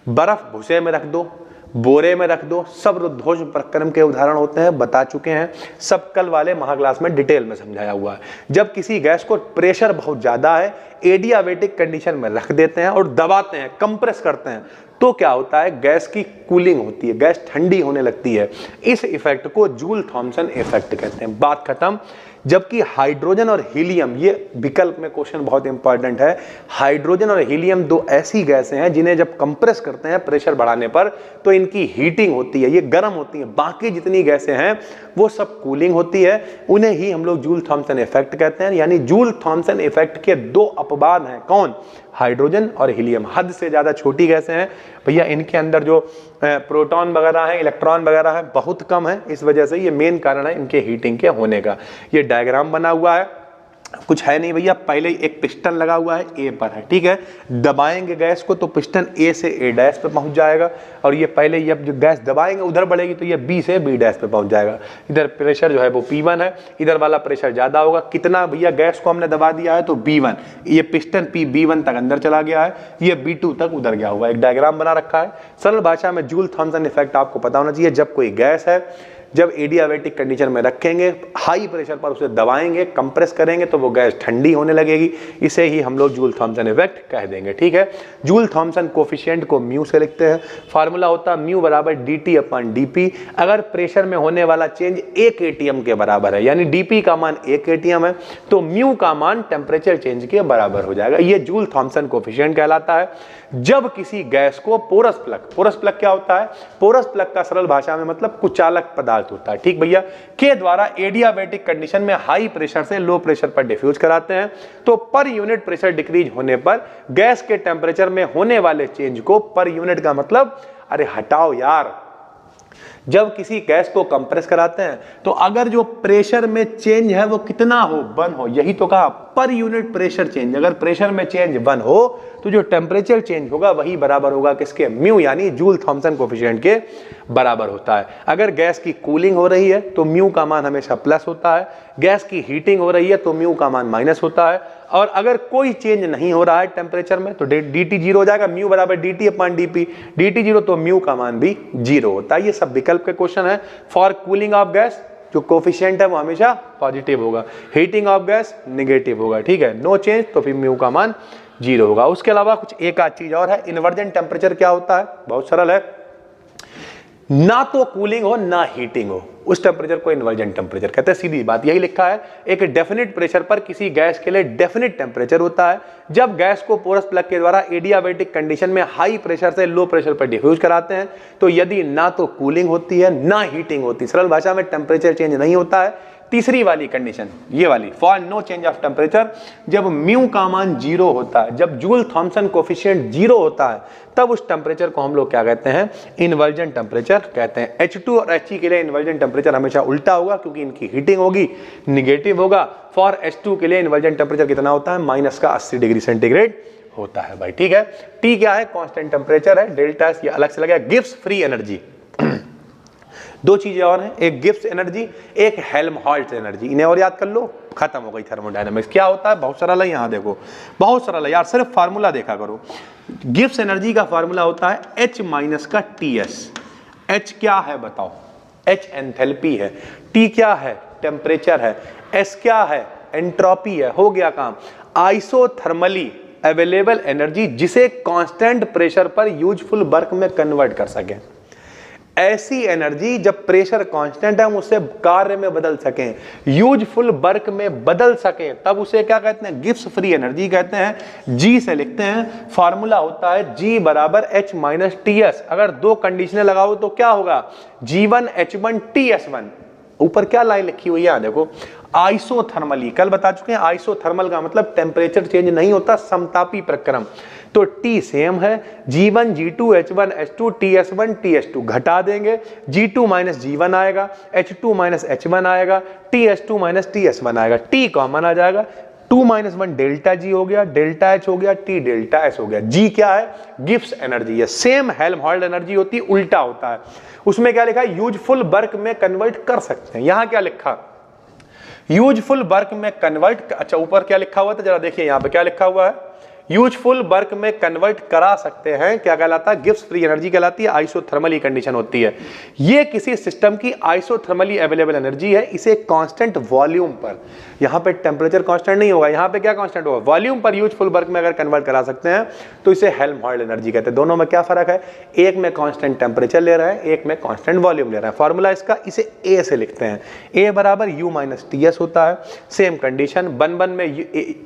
बर्फ भुसे में रख दो, बोरे में रख दो, सब रुद्धोष्म प्रक्रम के उदाहरण होते हैं, बता चुके हैं, सब कल वाले महाक्लास में डिटेल में समझाया हुआ है। जब किसी गैस को प्रेशर बहुत ज्यादा है, एडियाबेटिक कंडीशन में रख देते हैं और दबाते हैं, कंप्रेस करते हैं, तो क्या होता है, गैस की कूलिंग होती है, गैस ठंडी होने लगती है। इस इफेक्ट को जूल थॉमसन इफेक्ट कहते हैं। बात खत्म। जबकि हाइड्रोजन और हीलियम, ये विकल्प में क्वेश्चन बहुत इंपॉर्टेंट है, हाइड्रोजन और हीलियम 2 ऐसी गैसें हैं जिन्हें जब कंप्रेस करते हैं प्रेशर बढ़ाने पर तो इनकी हीटिंग होती है, ये गर्म होती है। बाकी जितनी गैसें हैं वो सब कूलिंग होती है, उन्हें ही हम लोग जूल थॉमसन इफेक्ट कहते हैं। यानी जूल थॉमसन इफेक्ट के 2 अपवाद हैं, कौन, हाइड्रोजन और हीलियम। हद से ज्यादा छोटी गैसें हैं भैया, इनके अंदर जो प्रोटॉन वगैरह है, इलेक्ट्रॉन वगैरह है, बहुत कम है, इस वजह से ये मेन कारण है इनके हीटिंग के होने का। ये डायग्राम बना हुआ है, कुछ है नहीं भैया, पहले एक पिस्टन लगा हुआ है A पर है, ठीक है, दबाएंगे गैस को तो पिस्टन A से A डैश पे पहुंच जाएगा, और ये पहले ये जो गैस दबाएंगे उधर बढ़ेगी तो ये B से B डैश पे पहुंच जाएगा। इधर प्रेशर जो है वो P1 है, इधर वाला प्रेशर ज्यादा होगा, कितना भैया, गैस को हमने दबा दिया है तो B1, ये पिस्टन B1 तक अंदर चला गया है, ये B2 तक उधर गया हुआ है, एक डायग्राम बना रखा है। सरल भाषा में जूल थॉमसन इफेक्ट आपको पता होना चाहिए। जब कोई गैस है, जब एडियाबेटिक कंडीशन में रखेंगे, हाई प्रेशर पर उसे दबाएंगे, कंप्रेस करेंगे तो वो गैस ठंडी होने लगेगी, इसे ही हम लोग जूल थॉमसन इफेक्ट कह देंगे। ठीक है, जूल थॉमसन कोफिशिएंट को म्यू से लिखते हैं। फार्मूला होता है म्यू बराबर dt/dp। अगर प्रेशर में होने वाला चेंज 1 atm के बराबर है, यानी dp का मान 1 atm है, तो म्यू का मान टेम्परेचर चेंज के बराबर हो जाएगा। ये जूल थॉमसन कोफिशिएंट कहलाता है। जब किसी गैस को पोरस प्लग क्या होता है, पोरस प्लग का सरल भाषा में मतलब कुचालक पदार्थ होता है, ठीक भैया, के द्वारा एडियाबेटिक कंडीशन में हाई प्रेशर से लो प्रेशर पर डिफ्यूज कराते हैं, तो पर यूनिट प्रेशर डिक्रीज होने पर गैस के टेम्परेचर में होने वाले चेंज को, पर यूनिट का मतलब, अरे हटाओ यार, जब किसी गैस को कंप्रेस कराते हैं तो अगर जो प्रेशर में चेंज है वो कितना हो, 1 हो, यही तो कहा पर यूनिट प्रेशर चेंज। अगर प्रेशर में चेंज 1 हो तो जो टेम्परेचर चेंज होगा वही बराबर होगा किसके, म्यू, यानी जूल थॉमसन कोफिशिएंट के बराबर होता है। अगर गैस की कूलिंग हो रही है तो म्यू का मान हमेशा प्लस होता है, गैस की हीटिंग हो रही है तो म्यू का मान माइनस होता है, और अगर कोई चेंज नहीं हो रहा है टेम्परेचर में तो dt 0 हो जाएगा, म्यू बराबर dt अपॉन dp, dt 0 तो म्यू का मान भी 0 होता है। ये सब विकल्प के क्वेश्चन है। फॉर कूलिंग ऑफ गैस जो कोफिशिएंट है वो हमेशा पॉजिटिव होगा, हीटिंग ऑफ गैस नेगेटिव होगा, ठीक है, नो चेंज तो फिर म्यू का मान 0 होगा। उसके अलावा कुछ एक आध चीज और है, इन्वर्जन टेम्परेचर क्या होता है, बहुत सरल है, ना तो कूलिंग हो ना हीटिंग हो, उस टेम्परेचर को इन्वर्जन टेम्परेचर कहते हैं। सीधी बात यही लिखा है, एक डेफिनेट प्रेशर पर किसी गैस के लिए डेफिनेट टेम्परेचर होता है। जब गैस को पोरस प्लग के द्वारा एडियाबेटिक कंडीशन में हाई प्रेशर से लो प्रेशर पर डिफ्यूज कराते हैं तो यदि ना तो कूलिंग होती है ना हीटिंग होती, सरल भाषा में टेम्परेचर चेंज नहीं होता है। तीसरी वाली कंडीशन, ये वाली, for no change of temperature, जब म्यू का मान 0 होता है, जब जूल थॉमसन कोफिशिएंट 0 होता है, तब उस टेम्परेचर को हम लोग क्या कहते हैं, इन्वर्जन टेम्परेचर कहते हैं। H2 और He के लिए इन्वर्जन टेम्परेचर हमेशा उल्टा होगा क्योंकि इनकी हीटिंग होगी, निगेटिव होगा। फॉर H2 के लिए इन्वर्जन टेम्परेचर कितना होता है, -80 डिग्री सेंटीग्रेड होता है भाई, ठीक है। T क्या है, कांस्टेंट टेम्परेचर है, डेल्टा एस ये अलग से लगा, गिव्स फ्री एनर्जी। दो चीजें और हैं, एक गिब्स एनर्जी, एक हेल्महोल्ट्ज एनर्जी, इन्हें और याद कर लो, खत्म हो गई थर्मोडायनामिक्स। क्या होता है, बहुत सरल है, यहाँ देखो बहुत सरल है यार, सिर्फ फार्मूला देखा करो। गिब्स एनर्जी का फार्मूला होता है H माइनस का TS। H क्या है बताओ, H एंथैल्पी है, T क्या है, टेम्परेचर है, S क्या है, एंट्रोपी है। हो गया काम, आइसोथर्मली अवेलेबल एनर्जी जिसे कांस्टेंट प्रेशर पर यूजफुल वर्क में कन्वर्ट कर सके। ऐसी एनर्जी जब प्रेशर कांस्टेंट है हम उसे कार्य में बदल सकें, यूजफुल वर्क में बदल सकें, तब उसे क्या कहते हैं, गिब्स फ्री एनर्जी कहते हैं। G से लिखते हैं, फार्मूला होता है G बराबर H माइनस TS। अगर दो कंडीशनें लगाओ तो क्या होगा, G1 H1 TS1। ऊपर क्या लाइन लिखी हुई है देखो, आइसोथर्मली, कल बता चुके हैं आइसोथर्मल का मतलब टेम्परेचर चेंज नहीं होता, समतापी प्रक्रम। तो T सेम है, G1 G2 H1 H2 TS1 TS2, घटा देंगे, G2 माइनस G1 आएगा, H2 माइनस H1 आएगा, TS2 माइनस TS1 आएगा, T कॉमन आ जाएगा, 2 माइनस 1 डेल्टा G हो गया, डेल्टा H हो गया, T डेल्टा S हो गया। G क्या है, गिब्स एनर्जी है, सेम हेल्महोल्ट्ज एनर्जी होती है, उल्टा होता है। उसमें क्या लिखा है, यूजफुल वर्क में कन्वर्ट कर सकते हैं। यहां क्या लिखा, यूजफुल वर्क में कन्वर्ट, अच्छा ऊपर क्या लिखा हुआ था जरा देखिए, यहां पे क्या लिखा हुआ है, यूजफुल वर्क में कन्वर्ट करा सकते हैं, क्या कहलाता है, गिब्स फ्री एनर्जी कहलाती है, आइसोथर्मली कंडीशन होती है। ये किसी सिस्टम की आइसोथर्मली अवेलेबल एनर्जी है, इसे कांस्टेंट वॉल्यूम पर, यहां पे टेम्परेचर कांस्टेंट नहीं होगा, यहां पे क्या कांस्टेंट होगा, वॉल्यूम पर यूजफुल वर्क में अगर कन्वर्ट करा सकते हैं तो इसे हेल्महोल्ट्ज एनर्जी कहते हैं। दोनों में क्या फर्क है, एक में कांस्टेंट टेम्परेचर ले रहा है, एक में कांस्टेंट वॉल्यूम ले रहा है। फॉर्मूला इसका, इसे A से लिखते हैं, A बराबर U माइनस TS होता है। सेम कंडीशन, 1 में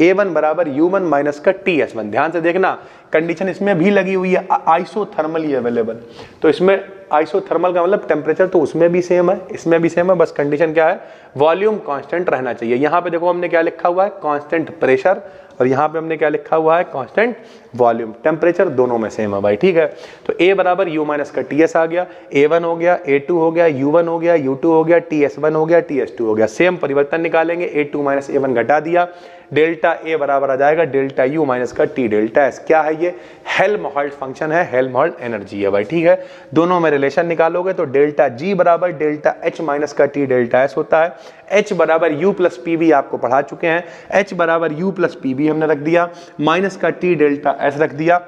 A1 बराबर U1 माइनस का TS। ध्यान से देखना, कंडीशन इसमें भी लगी हुई है, आइसोथर्मली अवेलेबल, तो इसमें आइसोथर्मल का मतलब टेम्परेचर तो उसमें भी सेम है, इसमें भी सेम है, बस कंडीशन क्या है, वॉल्यूम कांस्टेंट रहना चाहिए। यहां पे देखो हमने क्या लिखा हुआ है, कांस्टेंट प्रेशर, और यहां पे हमने क्या लिखा हुआ है, कांस्टेंट वॉल्यूम। टेम्परेचर दोनों में सेम है भाई, ठीक है। तो A बराबर U माइनस का TS आ गया, A1 हो गया, A2 हो गया, U1 हो गया, U2 हो गया, TS1 हो गया, TS2 हो गया। सेम परिवर्तन निकालेंगे, A2 माइनस A1 घटा दिया, डेल्टा A बराबर आ जाएगा डेल्टा U माइनस का T डेल्टा S। क्या है ये, हेल्महोल्ट्ज फंक्शन है, हेल्महोल्ट्ज एनर्जी है भाई, ठीक है। दोनों में रिलेशन निकालोगे तो डेल्टा G बराबर डेल्टा H माइनस का T डेल्टा S होता है। H बराबर U प्लस PV आपको पढ़ा चुके हैं, H बराबर U प्लस PV हमने रख दिया, माइनस का T डेल्टा S रख दिया,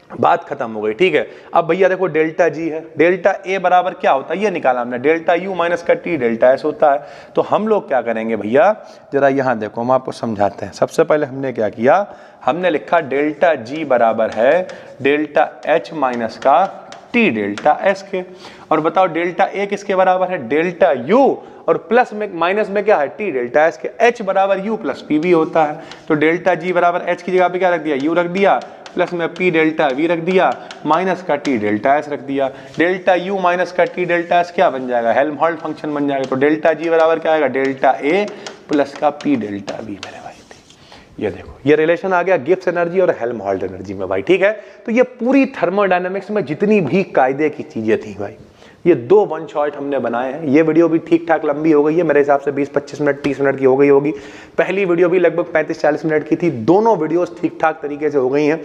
बात खत्म हो गई, ठीक है। अब भैया देखो डेल्टा G है, डेल्टा A बराबर क्या होता है ये निकाला हमने, डेल्टा U माइनस का T डेल्टा S होता है। तो हम लोग क्या करेंगे भैया, जरा यहाँ देखो हम आपको समझाते हैं। सबसे पहले हमने क्या किया, हमने लिखा डेल्टा G बराबर है डेल्टा H माइनस का T डेल्टा S के, और बताओ डेल्टा A किसके बराबर है, डेल्टा U, और प्लस में माइनस में क्या है, T डेल्टा S के। H बराबर U प्लस PV होता है, तो डेल्टा G बराबर H की जगह पे क्या रख दिया, U रख दिया, प्लस में P डेल्टा V रख दिया, माइनस का T डेल्टा S रख दिया। डेल्टा U माइनस का T डेल्टा S क्या बन जाएगा, हेल्महोल्ट्ज फंक्शन बन जाएगा। तो डेल्टा G बराबर क्या आएगा, डेल्टा A प्लस का P डेल्टा V मेरे भाई। ये देखो ये रिलेशन आ गया गिब्स एनर्जी और हेल्महोल्ट्ज एनर्जी में भाई, ठीक है। तो ये पूरी थर्मोडायनामिक्स में जितनी भी कायदे की चीजें थी भाई, ये 2 वन शॉट हमने बनाए हैं। ये वीडियो भी ठीक ठाक लंबी हो गई है, मेरे हिसाब से 20-25 मिनट 30 मिनट की हो गई होगी। पहली वीडियो भी लगभग 35-40 मिनट की थी। दोनों वीडियोस ठीक ठाक तरीके से हो गई हैं।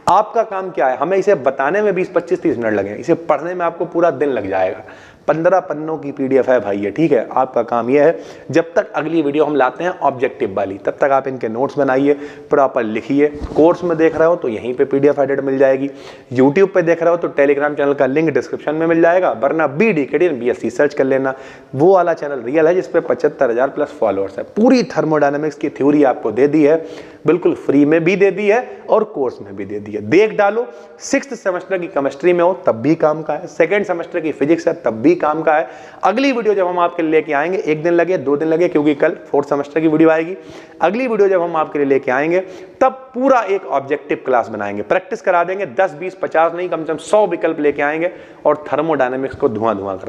आपका काम क्या है, हमें इसे बताने में 20-25-30 मिनट लगे, इसे पढ़ने में आपको पूरा दिन लग जाएगा। 15 पन्नों की PDF है भाई ये, ठीक है। आपका काम यह है, जब तक अगली वीडियो हम लाते हैं ऑब्जेक्टिव वाली, तब तक आप इनके नोट्स बनाइए, प्रॉपर लिखिए। कोर्स में देख रहे हो तो यहीं पे PDF एडिट मिल जाएगी। यूट्यूब पे देख रहे हो तो टेलीग्राम चैनल का लिंक डिस्क्रिप्शन में मिल जाएगा, वरना BDKD BSc सर्च कर लेना। वो वाला चैनल रियल है जिसपे 75,000 प्लस फॉलोअर्स है। पूरी थर्मोडायनेमिक्स की थ्योरी आपको दे दी है, बिल्कुल फ्री में भी दे दी है और कोर्स में भी दे दी है। देख डालो। 6th सेमेस्टर की केमिस्ट्री में हो तब भी काम का है, 2nd सेमेस्टर की फिजिक्स है तब भी काम का है। अगली वीडियो जब हम आपके लिए लेके आएंगे, 1 दिन लगे 2 दिन लगे, क्योंकि कल 4th सेमेस्टर की वीडियो आएगी। अगली वीडियो जब हम आपके लिए लेके आएंगे तब पूरा एक ऑब्जेक्टिव क्लास बनाएंगे, प्रैक्टिस करा देंगे। 10, 20, 50 नहीं, कम से कम 100 विकल्प लेके आएंगे और थर्मोडायनेमिक्स को धुआं धुआं कर